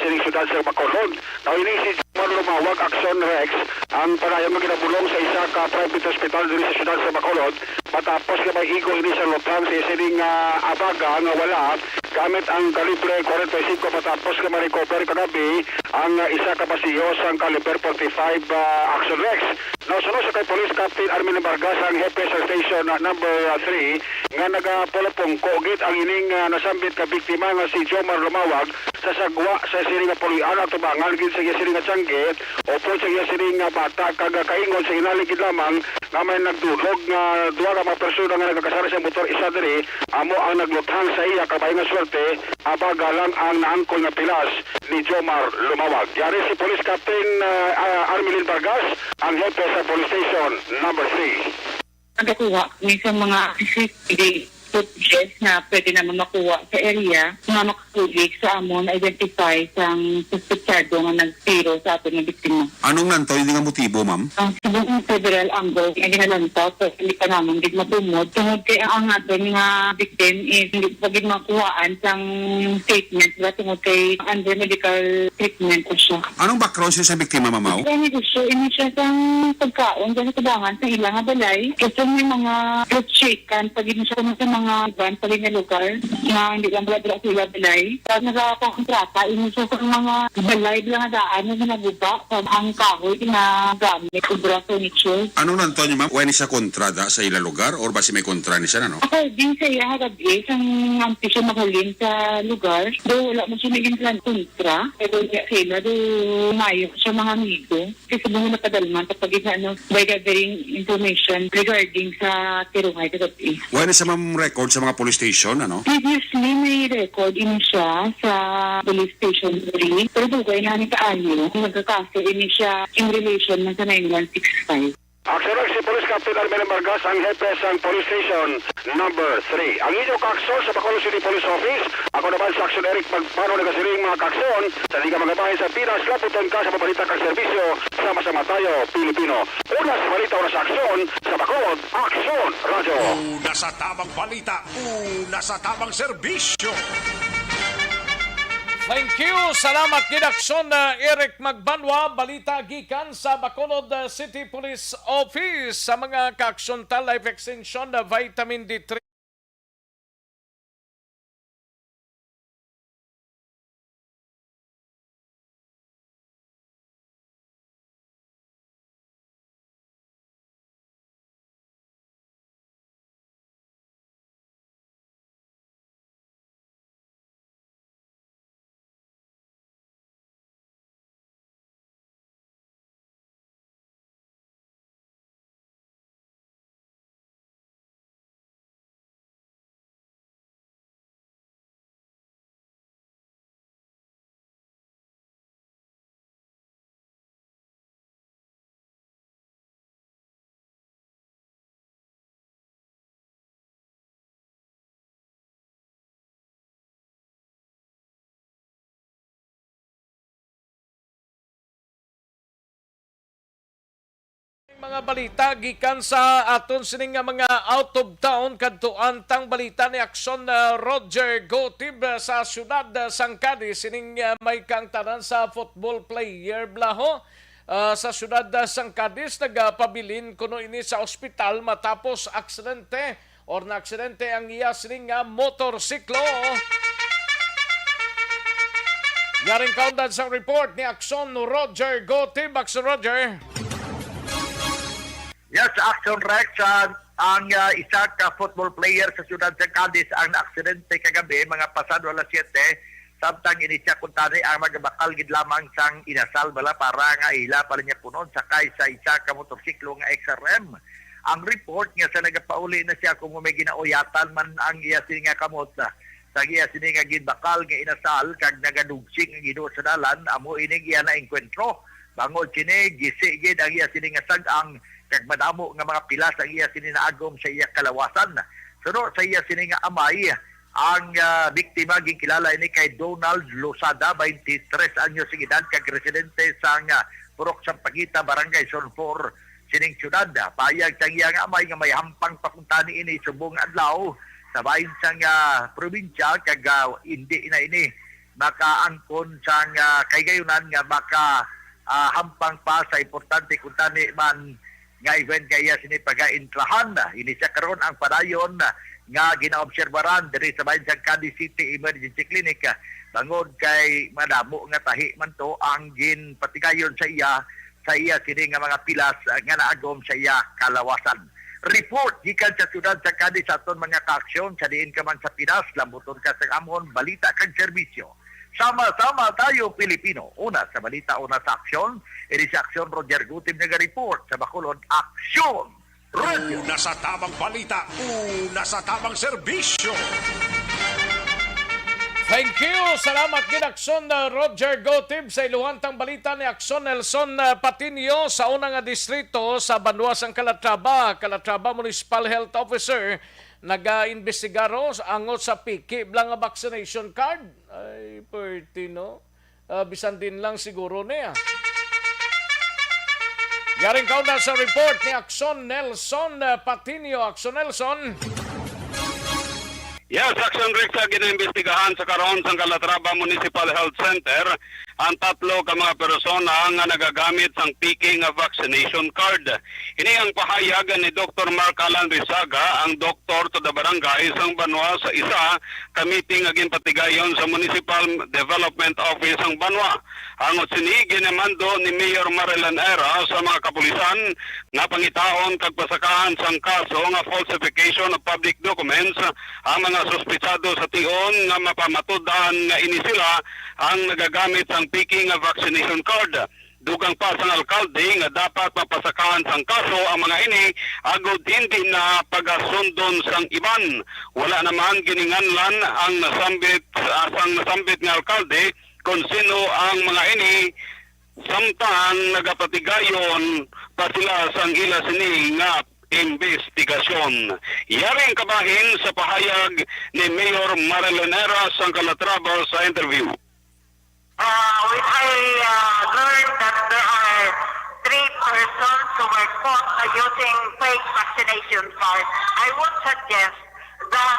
sining syudad sa Bacolod. Now, ini si Jomar Lumawag, Akson Rex, ang panayang nga ginabulong sa isa ka private hospital diri sa syudad sa Bacolod. Matapos ka may igo ini sa lutang sa sining abaga nga wala gamit ang kalibre 45 matapos ka ma-recover kagabi ang isa ka basiyo sa kalibre 45 Akson Rex. Now, sunod sa kay Police Captain Armin Vargas ang hepe sa station number 3 nga nagapulapong kogit ang ining nasambit ka biktima nga si Jomar Lumawag sa sagwa sa sining pulian at tubangan gid sa sining tsanggit o po sa sining bata kaga kaingon sa inaligid lamang nga may nagdulog nga duha ka mga persona nga nagakasara sa motor isa diri amo ang nagluthang sa iya kabay nga swerte abaga lang ang naangkol nga pilas ni Jomar Lumawag. Yari si Police Captain Armin Vargas ang hepe sa Police Station number 3. Nagakuha may sa mga CCTV footage na pwede naman makuha sa area mga makatulig sa amon na-identify sa suspetsado nga nagtiro sa atin ng biktima. Anong nantoy nga motibo, ma'am? Ang sabong federal angle nga ginalantaw so hindi pa naman gid matumod tungod kay ang atin nga victim is hindi pa gid makuhaan sang statement ba tungod kay under medical treatment ko siya. Anong background siya sa biktima, mamaw? Ini siya sang pagkaon dahil tabangan sa ilang balay kasi may mga fruit shake kan pag sa mga iban sa linya lugar na hindi lang bala sila balay. Pag nagkakontrata, inuso ko ng mga balay bilang daan na ginaguba sa ang kahoy na gamit kubra furniture. Anong nanto niyo, ma'am? When siya kontrada sa ila lugar or basi may kontra ni siya, no? Ako, din sa iya hagabi, isang ampi siya mahalin sa lugar. Do wala mo siya naging plan kontra. Pero sila, do mayo siya mga amigo. Kasi mga napadalman kapag by gathering information regarding sa tirungay kagabi. When siya, ma'am, record sa mga police station, ano? Previously, may record ini siya sa police station 3. Pero dugay na ni kaayo, nagkakaso ini siya in relation na sa 9165. Aksyon si Police Captain Armel Vargas ang hepe sa Police Station number 3. Ang inyong kaksyon sa Bacolod City Police Office. Ako naman sa Aksyon Eric Magpano nagasiring mga kaksyon sa liga magabahin sa Pinas, laputan ka sa pabalita kang serbisyo. Sama-sama tayo, Pilipino. Una sa balita, una sa aksyon sa Bacolod, Aksyon Radyo. Una sa tamang balita, una sa tamang serbisyo. Thank you. Salamat Gidakson Eric Magbanwa. Balita gikan sa Bacolod City Police Office sa mga kaaksyon life extension na vitamin D3. Mga balita gikan sa aton sining nga mga out of town kadtuan tang balita ni Akson Roger Gotib sa syudad Sangkadi sining may kangtanan sa football player Blaho sa syudad Sangkadis nagpabilin kuno ini sa ospital matapos aksidente or na aksidente ang iya sining motorsiklo. Yaring kaundan sa report ni Akson Roger Gotib. Akson Roger. Yes, Action Rex, ang isa ka football player sa siyudad sa Cadiz ang aksidente kagabi, mga pasado alas 7, samtang inisya kuntani ang magabakal gid lamang sang inasal bala para nga ila pala niya punon sakay sa isa ka motorsiklo nga XRM. Ang report nga sa nagapauli na siya kung may ginauyatan man ang iya sini nga kamot sa iya sini nga gidbakal nga inasal kag nagadugsing ang gido sa dalan amo ining iya na enkwentro. Bangod sini gisi gid ang iya sini nga sag-ang kag madamo nga mga pilas ang iya sini naagom sa iya kalawasan. Suno sa iya sini nga amay, ang biktima ginkilala ini kay Donald Losada, 23 anyos sa edad, kag residente sa Purok Sampaguita, Barangay Solfor, sining syudad. Payag sa iya nga amay nga may hampang pakuntani ini subong adlaw sa bahin sang probinsya kag hindi na ini makaangkon sang kaygayunan nga maka hampang pa sa importante kuntani man nga event kaya sini pag-intrahan na. Ini siya karon ang padayon nga ginaobserbaran diri sa bayan sa Cadiz City Emergency Clinic bangod kay madamo nga tahi man to ang ginpatigayon sa iya sini nga mga pilas nga naagom sa iya kalawasan. Report gikan sa siyudad sa Cadiz aton mga kaaksyon sa diin ka man sa Pinas, lambuton ka sa amon balita kag serbisyo. Sama-sama tayo, Pilipino. Una sa balita, una sa aksyon. Ini sa aksyon, Roger Gutib nag-report sa Bacolod, Aksyon Radio. Una sa tamang balita, una sa tamang serbisyo. Thank you. Salamat gid Akson Roger Gotib sa iluhantang balita ni Akson Nelson Patinio sa unang distrito sa Banwas ang Calatrava Municipal Health Officer naga-investigaro angot sa piki blang vaccination card. Ay, perti no. Bisan din lang siguro niya. Yaring kauna sa report ni Akson Nelson Patinio. Akson Nelson. Yes, Action Rex sa ginaimbestigahan sa karon sa Calatrava Municipal Health Center ang tatlo ka mga persona nga nagagamit sang piki nga vaccination card. Ini ang pahayag ni Dr. Mark Alan Rizaga, ang doktor to the barangay sang Banwa sa isa ka meeting nga ginpatigayon sa Municipal Development Office sang Banwa. Angot sini ginamando ni Mayor Marilan Era sa mga kapulisan nga pangitaon kag pasakahan sang kaso nga falsification of public documents ang mga suspitsado sa tion nga mapamatudan nga ini sila ang nagagamit sang piki nga vaccination card. Dugang pa sang alkalde nga dapat mapasakahan sang kaso ang mga ini agod hindi na pagasundon sang iban. Wala naman gininganlan ang nasambit nga alkalde kung sino ang mga ini Samtang nagapatigayon pa sila sa ila sini nga investigasyon. Yaring kabahin sa pahayag ni Mayor Marilyn Heras ang Calatrava sa interview. When I learned that there are 3 persons who were caught using fake vaccination cards, I would suggest that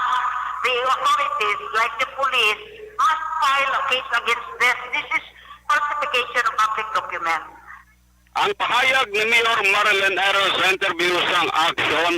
the authorities, like the police, must file a case against this. This is falsification of public documents. Ang pahayag ni Mayor Marilyn Heras sa interview sang Action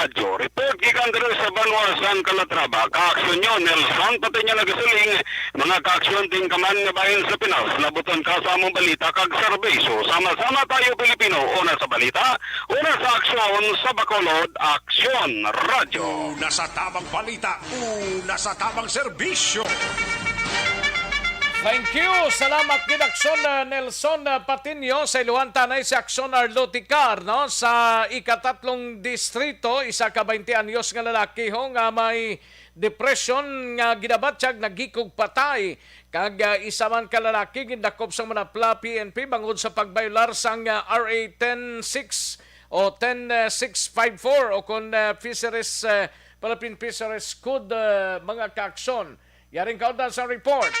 Radio. Report gikan diri sa Banwasan, Calatrava. Ka-aksyon nyo, Nelson, pati niya nagasiling, mga ka-aksyon ting kaman nga bahin sa Pinas. Labuton ka sa among balita kag serbisyo. Sama-sama tayo Pilipino. Una sa balita, una sa aksyon sa Bacolod, Action Radio. Una sa tamang balita, una sa tamang serbisyo. Thank you. Salamat gid Akson Nelson Patinio sa iluhan tanay si Akson Arloticar no sa ikatatlong distrito, isa ka 20 anyos nga lalaki ho nga may depression nga ginabatyag nagikog patay kag isa man ka lalaki gindakop sa Manapla PNP bangod sa pagbaylar sang RA 106 o 10654 o kon Fisheries Philippine Fisheries Code mga ka-aksyon. Yaring kaunta sa report.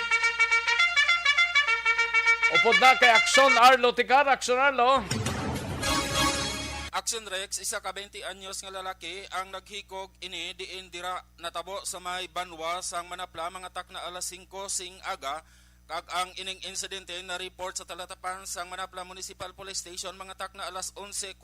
Upod na kay Akson Arlo Ticar. Akson Arlo. Action Rex, isa ka 20 anyos nga lalaki ang naghikog ini diin dira natabo sa may Banwa sang Manapla mga tak na alas 5 sing aga kag ang ining insidente na report sa talatapan sang Manapla Municipal Police Station mga tak na alas 11:45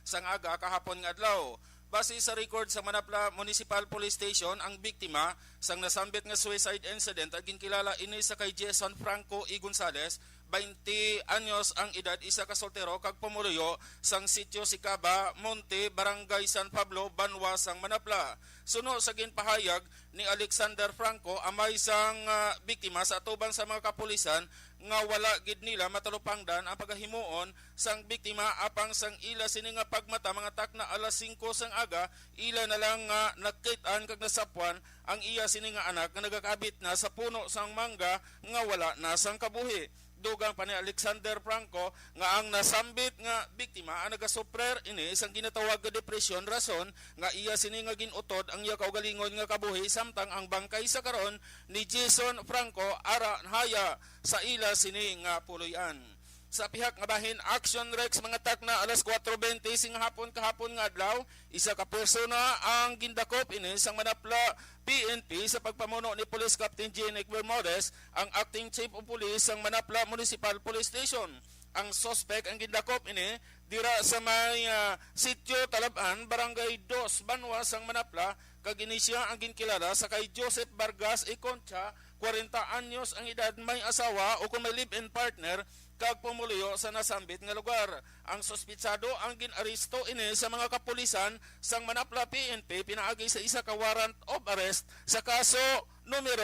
sang aga kahapon nga adlaw. Base sa record sa Manapla Municipal Police Station, ang biktima sang nasambit nga suicide incident ang ginkilala ini sa kay Jason Franco E. Gonzales, 20 anyos ang edad, isa ka soltero kag pumuluyo sang sitio Sicaba, Monte, Barangay San Pablo, Banwa sang Manapla. Suno sa ginpahayag ni Alexander Franco, amay sang biktima sa atuban sa mga kapulisan nga wala gid nila matalupangdan ang pagahimuon sang biktima apang sang ila sini nga pagmata mga tak na alas 5 sang aga ila na lang nga nakit-an kag nasapwan ang iya sini nga anak nga nagakabit na sa puno sang mangga nga wala na sang kabuhi. Dugang pa ni Alexander Franco nga ang nasambit nga biktima ang nagasuprer ini isang ginatawag nga depresyon rason nga iya sini nga ginutod ang iya kaugalingon nga kabuhi samtang ang bangkay sa karon ni Jason Franco ara haya sa ila sini nga puloy-an. Sa pihak nga bahin Action Rex mga tak na alas 4:20 sing hapon kahapon nga adlaw, isa ka persona ang gindakop ini sang Manapla PNP sa pagpamuno ni Police Captain Jenek Bermudez, ang acting chief of police sang Manapla Municipal Police Station. Ang suspect ang gindakop ini dira sa may sitio Talaban, Barangay 2, Banwa sang Manapla, kag ini siya ang ginkilala sa kay Joseph Vargas E. Concha, 40 anyos ang edad, may asawa o kung may live-in partner kag pumuluyo sa nasambit nga lugar. Ang sospitsado ang ginaresto ini sa mga kapulisan sang Manapla PNP pinaagi sa isa ka warrant of arrest sa kaso numero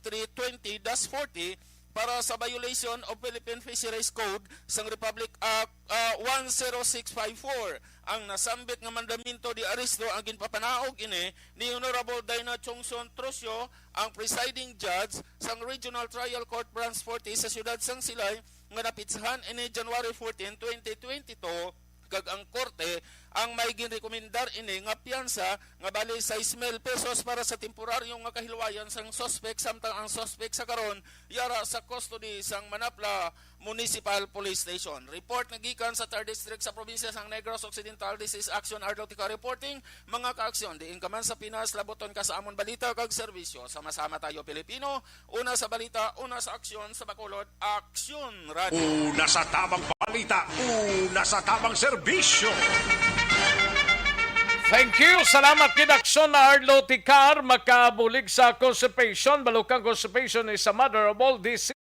133-20-40 para sa violation of Philippine Fisheries Code sang Republic Act 10654. Ang nasambit nga mandamento di aresto ang ginpapanaog ini ni Honorable Dina Chongson Trosyo, ang presiding judge sang Regional Trial Court Branch 40 sa siyudad sang Silay nga napitsahan ini January 14, 2022. Kag ang korte ang may ginrekomendar ini nga piyansa nga bali 6,000 pesos para sa temporaryong nga kahilwayan sang suspect samtang ang suspect sa karon yara sa custody sang Manapla Municipal Police Station. Report nga gikan sa 3rd District sa probinsya sang Negros Occidental. This is Action Arlotica reporting. Mga ka-aksyon, diin ka man sa Pinas, laboton ka sa amon balita kag serbisyo. Sama-sama tayo Pilipino, una sa balita, una sa aksyon sa Bacolod, Action Radio. Una sa tamang balita, una sa tamang serbisyo. Thank you. Salamat kid Akson Arlo Ticar. Makabulig sa constipation. Balukang constipation is a mother of all disease.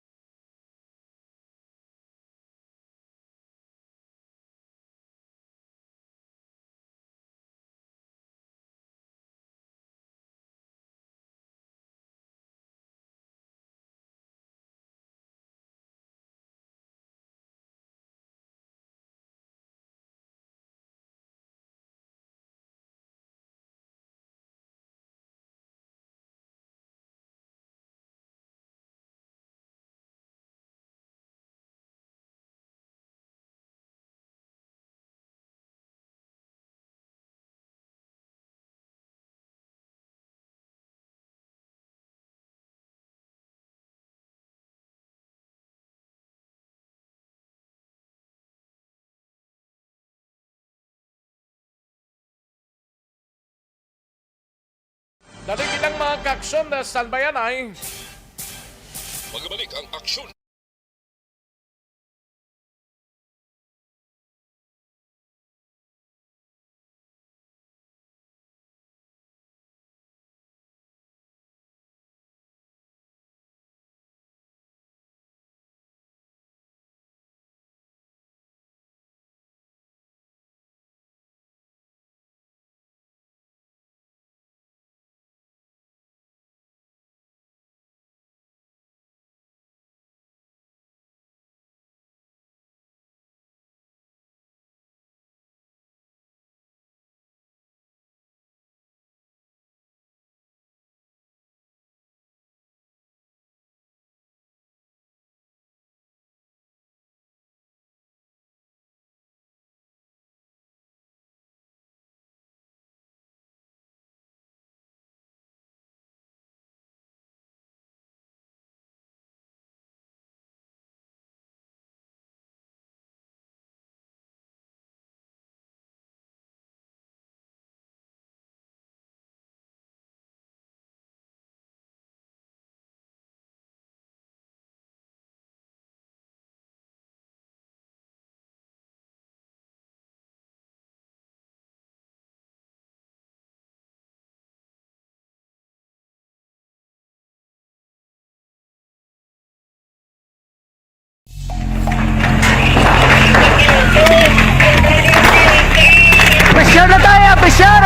Dali ilang mga kaaksyon na standbyan ay Magbalik ang aksyon. Pressure na tayo! Pressure!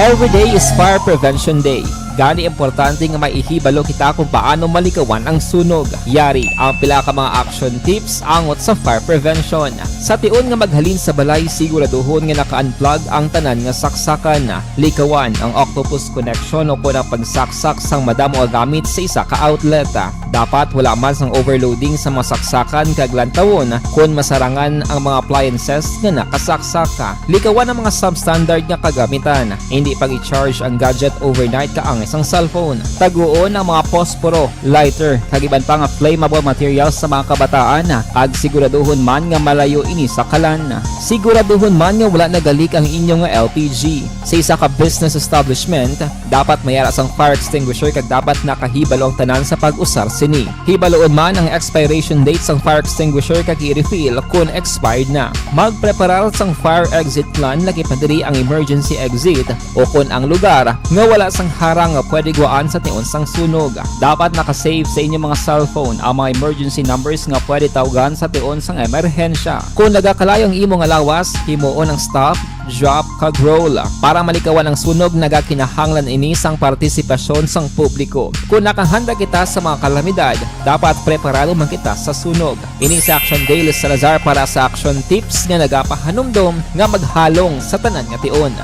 Every day is Fire Prevention Day. Gani importante nga maihibalo kita kung paano malikawan ang sunog. Yari ang pila ka mga action tips angot sa fire prevention. Sa tion nga maghalin sa balay, siguraduhon nga naka-unplug ang tanan nga saksakan. Likawan ang octopus connection o kung ang pagsaksak sang madamo gamit sa isa ka outlet. Dapat wala man sang overloading sa mga saksakan kag lantawon kung masarangan ang mga appliances nga nakasaksaka. Likawan ang mga substandard nga kagamitan. Hindi pag i-charge ang gadget overnight kaang isang cellphone. Taguon ang mga posporo, lighter, kag iban pa nga flammable materials sa mga kabataan. Ag siguraduhon man nga malayo ini sa kalan. Siguraduhon man nga wala nagalik ang inyong LPG. Sa isa ka business establishment, dapat mayara sang fire extinguisher kag dapat nakahibalo ang tanan sa pag-usar sini. Hibaloon man ang expiration date sang fire extinguisher kag i-refill kung expired na. Magpreparar sang fire exit plan lagi pa diri ang emergency exit o kung ang lugar nga wala sang harang nga pwede guaan sa tion sang sunog. Dapat nakasave sa inyong mga cellphone ang mga emergency numbers nga pwede tawagan sa tion sang emerhensya. Kung nagakalayong imong alawas, himuon ang stop, drop, kag roll. Para malikawan ang sunog, nagakinahanglan ini sang partisipasyon sang publiko. Kung nakahanda kita sa mga kalamidad, dapat preparado man kita sa sunog. Ini sa Action Day Salazar para sa action tips nga nagapahanumdom nga maghalong sa tanan nga tion.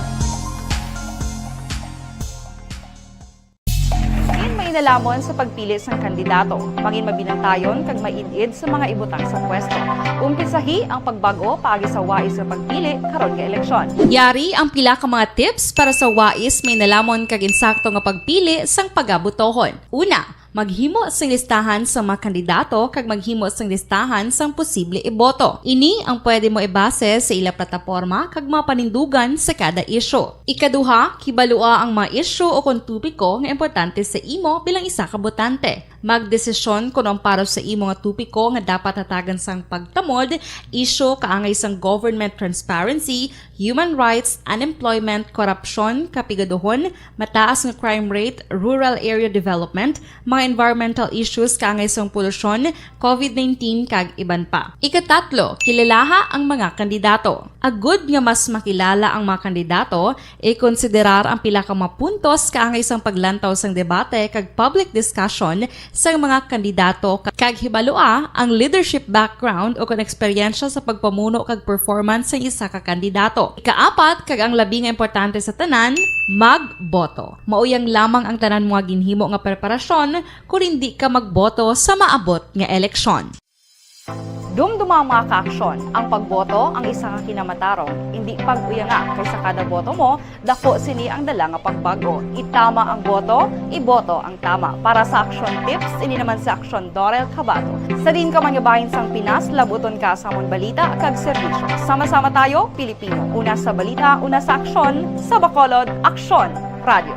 Nalamon sa pagpili sang kandidato, pangin mabinantayon kag mainid sa mga ibutang sa pwesto. Umpisahi ang pagbago paagi sa wais sa pagpili karon nga eleksyon. Yari ang pila ka mga tips para sa wais may nalamon kag insakto nga pagpili sang pagabutohon. Una, maghimo sang listahan sa mga kandidato kag maghimo sang listahan sang posible iboto. Ini ang pwede mo ibase sa ila plataporma kag mga panindugan sa kada isyu. Ikaduha, kibalua ang mga isyu o kung tupiko nga importante sa imo bilang isa ka botante. Magdesisyon kung ang para sa imo nga tupiko nga dapat hatagan sang pagtamod, isyu kaangay sang government transparency, human rights, unemployment, korupsyon, kapigaduhon, mataas nga crime rate, rural area development, mga environmental issues kaangay sang polusyon, COVID-19 kag iban pa. Ikatatlo, kilalaha ang mga kandidato. Agud nga mas makilala ang mga kandidato, i-konsiderar ang pila ka mga puntos kaangay sang paglantaw sang debate kag public discussion sa mga kandidato kag hibalua ang leadership background o kung eksperyensya sa pagpamuno kag performance sa isa ka kandidato. Ikaapat kag ang labi nga importante sa tanan, magboto. Mauyang lamang ang tanan mga ginhimo nga preparasyon kung hindi ka magboto sa maabot nga eleksyon. Dumduma ang mga kaaksyon, ang pagboto ang isa ka kinamatarong, hindi pag-uyanga kaysa kada boto mo, dako sini ang dala nga pagbago. Itama ang boto, iboto ang tama. Para sa action tips, ini naman sa Aksyon Dorel Cabato. Sa din ka manyabahin sang Pinas, labuton ka sa amon balita kag serbisyo. Sama-sama tayo, Pilipino. Una sa balita, una sa aksyon, sa Bacolod, Aksyon Radio.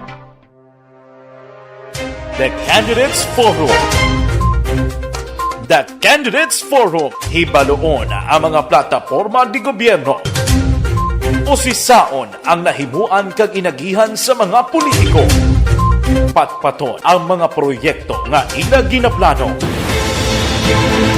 The Candidates Forum. The Candidates Forum, hibaloon ang mga plataporma di gobyerno. Usisaon ang nahimuan kag inagihan sa mga politiko. Patpaton ang mga proyekto nga ila ginaplano.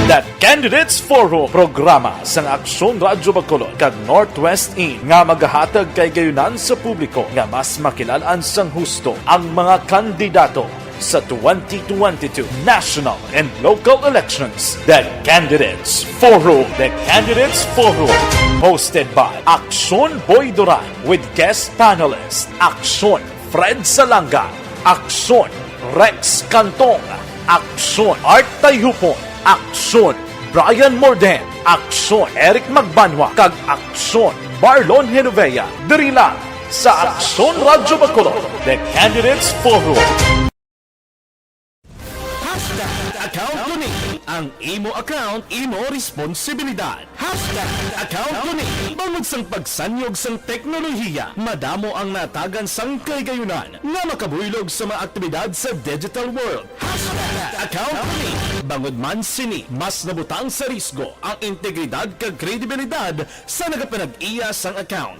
The Candidates Forum, programa sang Aksyon Radio Bacolod kag Northwest In nga magahatag kay gayunan sa publiko nga mas makilalaan sang husto ang mga kandidato sa 2022 national and local elections. The Candidates Forum. The Candidates Forum. Hosted by Aksyon Boy Duran with guest panelists Aksyon Fred Salanga, Aksyon Rex Cantong, Aksyon Art Tayhupon, Aksyon Brian Morden, Aksyon Eric Magbanwa, kag Aksyon Barlon Genovea. Diri lang sa Aksyon Radio Bacolod. The Candidates Forum. Account ko ni. Ang imo account, imo responsibilidad. Account ko ni. Bangod sang pagsanyog sang teknolohiya, madamo ang natagan sang kaygayunan nga makabuylog sa mga aktibidad sa digital world. Account ko ni. Bangod man sini, mas nabutang sa risgo ang integridad kag kredibilidad sa nagapanag-iya sang account.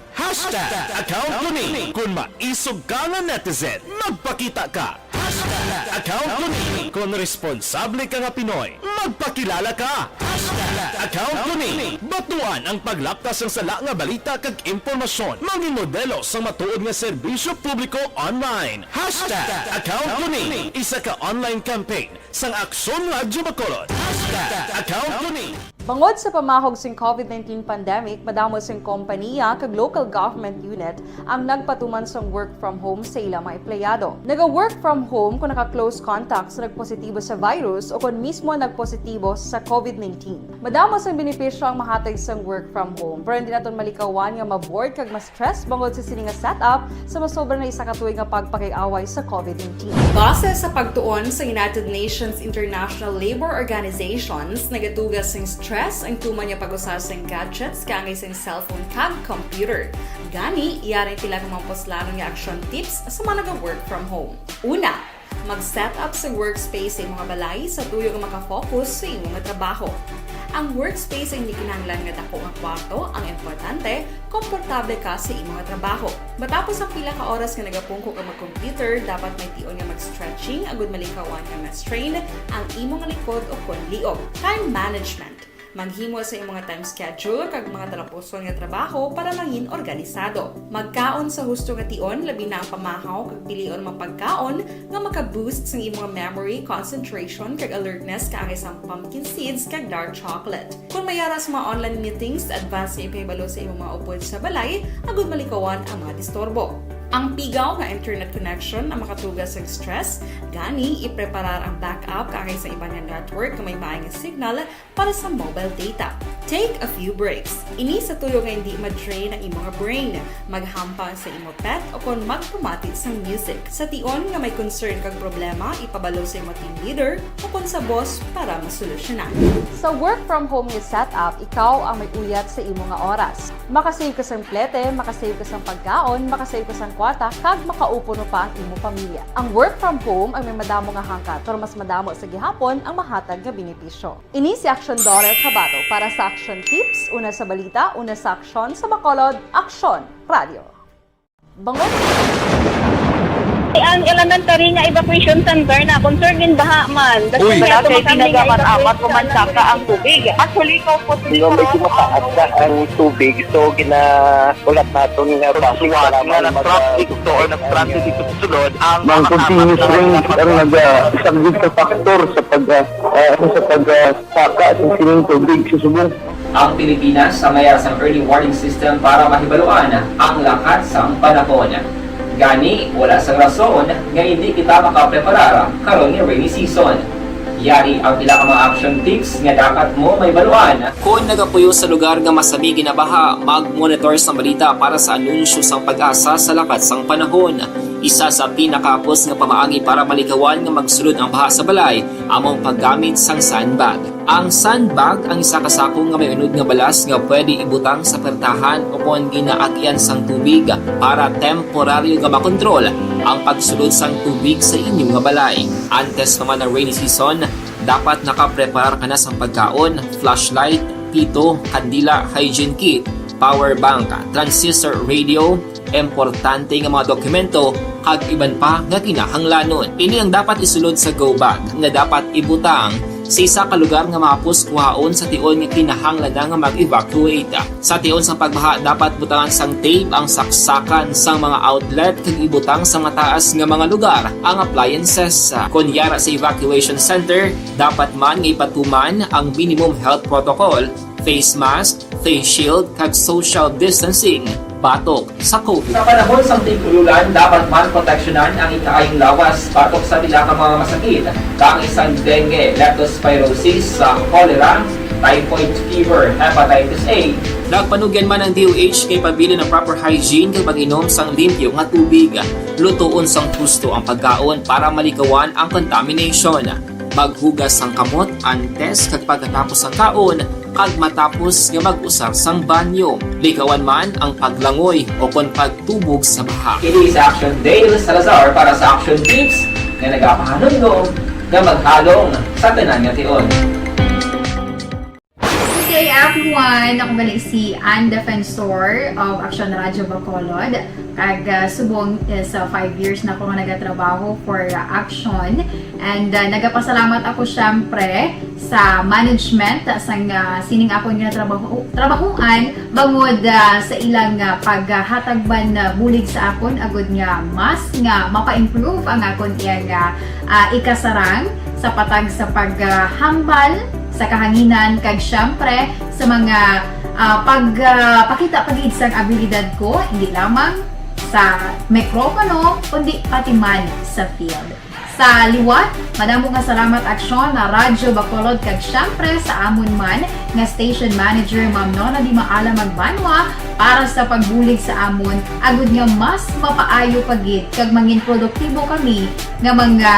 Account ko ni. Kung maisog ka nga netizen, magpakita ka. Account ko ni. Kung responsable ka nga Pinoy, magpakilala ka. Account ko ni. Batuan ang paglaptas ng sala nga balita kag impormasyon. Manging modelo sa matuod nga serbisyo publiko online. Account ko ni. Isa ka online campaign sang Aksyon Radio Bacolod. Account ko ni. Bangod sa pamahog sing COVID-19 pandemic, madamo sing kompanya kag local government unit ang nagpatuman sang work from home sa ilang mga empleyado. Naga-work from home kung naka-close contacts na nagpositibo sa virus o kung mismo nagpositibo sa COVID-19. Madamo sang benepisyo ang mahatag sang work from home, pero hindi naton malikawan nga ma-bored kag ma-stress bangod sa sini nga setup sa masobra na isa ka tuig nga pagpakiaway sa COVID-19. Base sa pagtuon sa United Nations International Labour Organizations, nagatugas sing stress ang tuman niya pag-usar sa gadgets kangay sa cellphone kag computer. Gani, iyaring tila ng mga poslano nga action tips sa mga nag-work from home. Una, mag-set up sa workspace sa mga balay sa tuyo nga makafocus sa imong trabaho. Ang workspace ay hindi kinahanglan nga dako nga kwarto, ang importante, komportable ka sa imong trabaho. Matapos ang pila ka oras nga nagapungko ka mag-computer, dapat may tion nga mag-stretching agud malikawan nga ma-strain ang imong likod o kon liog. Time management. Maghimo sa imong time schedule kag mga talapuson nga trabaho para mangin organisado. Magkaon sa husto nga tion, labi na ang pamahaw kag pilion mapagkaon nga maka-boost sa imong memory, concentration kag alertness kaangay sang pumpkin seeds kag dark chocolate. Kung mayaras mga online meetings, advance nga ipahibalo sa imong mga upod sa balay, agud malikawan ang mga disturbo. Ang pigaw nga internet connection ang makatugas sa stress, gani ipreparar ang backup kaangay sa iba nga network nga may maayong signal para sa mobile data. Take a few breaks. Ini sa tuyo nga hindi ma-drain ang imong brain, maghampang sa imong pet o kon magpumatit sa music. Sa tion nga may concern kag problema, ipabalo sa imong team leader o kon sa boss para masolusyonan. Sa work from home nga setup, ikaw ang may uyat sa imong nga oras. Makasave ka sa plete, makasave ka sa pagkaon, makasave ka sa kwarta, kag makaupo no pa ang imong pamilya. Ang work from home ay may madamo nga hangkat, pero mas madamo sa gihapon ang mahatag nga benepisyo. Ini si Aksyon Dorel Cabato para sa Action Tips, una sa balita, una sa aksyon sa Bacolod, Aksyon Radio. Bangod. Ang elementary nga evacuation center na concern din baha man. Uy, kay pinagamat-amat kumansaka ang tubig. Actually, ikaw po dito may kumataas na ang tubig. So, ginaulat natin nga basiwala nga ng traffic to or nag-traffic dito sa sulod. Ang continuous rain ang nag-isang sa factor sa pagsaka sa sining tubig sa subong. Ang Pilipinas sa mayroon ng early warning system para mahibaluan ang lakas ng panahon. Gani, wala sang rason nga hindi kita makapreparar karon ni rainy season. Yari ang pila ka mga action tips nga dapat mo may baluan. Kung nagapuyo sa lugar nga masabi ginabaha, mag-monitor sa balita para sa anunsyo sang pag-asa sa lakat sang panahon. Isa sa pinakapos nga pamaagi para malikawan nga magsulod ang baha sa balay, among paggamit sang sandbag. Ang sandbag ang isa kasako nga may unod nga balas nga pwede ibutang sa pertahan upon ginaagyan sang tubig para temporaryo nga makontrol ang pagsulod sang tubig sa inyong nga balay. Antes naman ng rainy season, dapat nakapreparar ka na sang pagkaon, flashlight, pito, kandila, hygiene kit, power bank, transistor radio, importante nga mga dokumento kag iban pa nga kinahanglanon. Ini ang dapat isulod sa go bag nga dapat ibutang sa isa ka lugar nga mapus kuhaon sa tion nga kinahanglan nga mag-evacuate. Sa tion sa pagbaha dapat butangan sang tape ang saksakan sang mga outlet kag ibutang sa mataas nga mga lugar ang appliances. Kunyara sa evacuation center, dapat man nga ipatuman ang minimum health protocol, face mask, face shield kag social distancing batok sa COVID. Sa panahon sa tig-ululan, dapat man proteksyonan ang ikaayong lawas batok sa pila ka mga masakit, kang isang dengue, leptospirosis, cholera, typhoid fever, hepatitis A. Nagpanugyan man ang DOH kay pabili ng proper hygiene kay pag-inom sang limpyo nga tubig. Lutuon sang husto ang pagkaon para malikawan ang contamination. Maghugas sang kamot antes kag pagkatapos ang kaon kag matapos nga mag-usar sang banyo. Likawan man ang paglangoy o kon pagtubog sa baha. Kini sa Action Dale Salazar para sa Action Tips nga nagapahanunggo nga maghalong sa tanan nga tion. Good day everyone! Ako gali si Ann Defensor of Action Radio Bacolod. Kag subong sa 5 years na ako nga nagatrabaho for Action. And nagapasalamat ako syempre sa management sang sining ako nga trabahuan bangod sa ilang paghatagban bulig sa akon agud nga mas nga mapa-improve ang akon iyang ikasarang sa patag sa paghambal sa kahanginan kag syempre sa mga pagpakita pagid sang abilidad ko hindi lamang sa mikropono kundi pati man sa field. Sa liwat, madamo nga salamat Aksyon na Radyo Bacolod kag syempre sa amon man nga station manager Ma'am Nona Di Maala Magbanwa para sa pagbulig sa amon agud nga mas mapaayo pagid kag mangin produktibo kami nga mga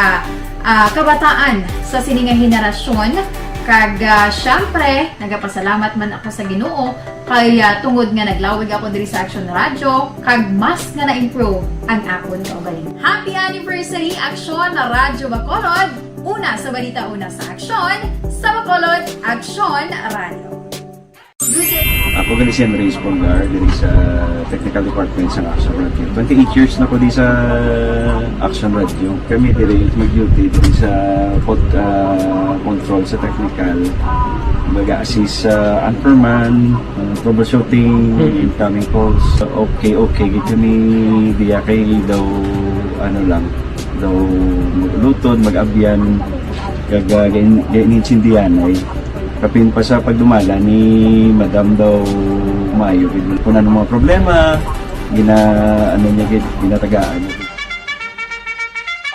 kabataan sa sining nga henerasyon. Kag syempre, nagapasalamat man ako sa Ginoo kay tungod nga naglawig ako diri sa Action Radio kag mas nga na-improve ang akon kaugalingon. Happy anniversary Action na Radyo Bacolod! Una sa balita, una sa Action, sa Bacolod, Action Radio. Ako gali si Andres Polgar diri sa Technical Department sa Action Radio. 28 years na ko di sa Action Radio. Kami diri mag-duty diri sa control sa technical. Mag-assist sa anchorman, troubleshooting, incoming calls. Okay, gito ni diya kay daw daw maglutod, mag-abyan, ganinsindihan ay kapin pa sa pagdumala ni Madam daw Mayo. Kung ano mga problema, ginatagaan.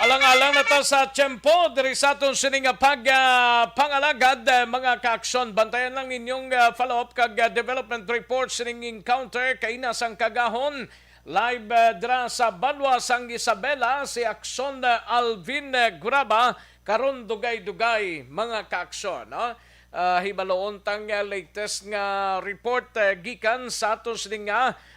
Alang-alang na to sa tiyempo, diri sa atong sining pangalagad, mga ka-aksyon. Bantayan lang ninyong follow-up kag development report sining encounter kay nasang kagahon. Live dra sa Banwa sang Isabela, si Aksyon Alvin Graba, karon dugay-dugay mga ka-aksyon. No? Hibaloon tang latest nga report gikan sa aton sining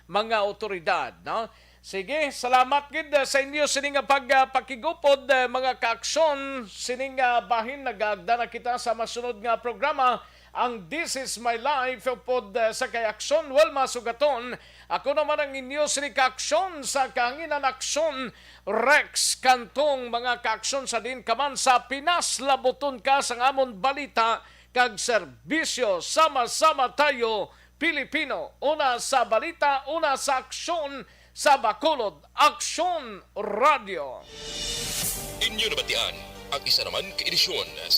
mga otoridad. No? Sige, salamat gid sa inyo sining pagpakigupod mga ka-aksyon. Sining bahin nagagda na kita sa masunod nga programa ang This Is My Life pod sa kay Aksyon Wilma Sugaton. Ako naman ang inyo sining ka-aksyon sa Kahanginan Aksyon Rex Kantong mga ka-aksyon sa din kaman sa Pinas labuton ka sa amon balita kag serbisyo. Sama-sama tayo Pilipino. Una sa balita, una sa aksyon sa Bacolod, Aksyon Radio. Inyo nabatian ang isa naman ka edisyon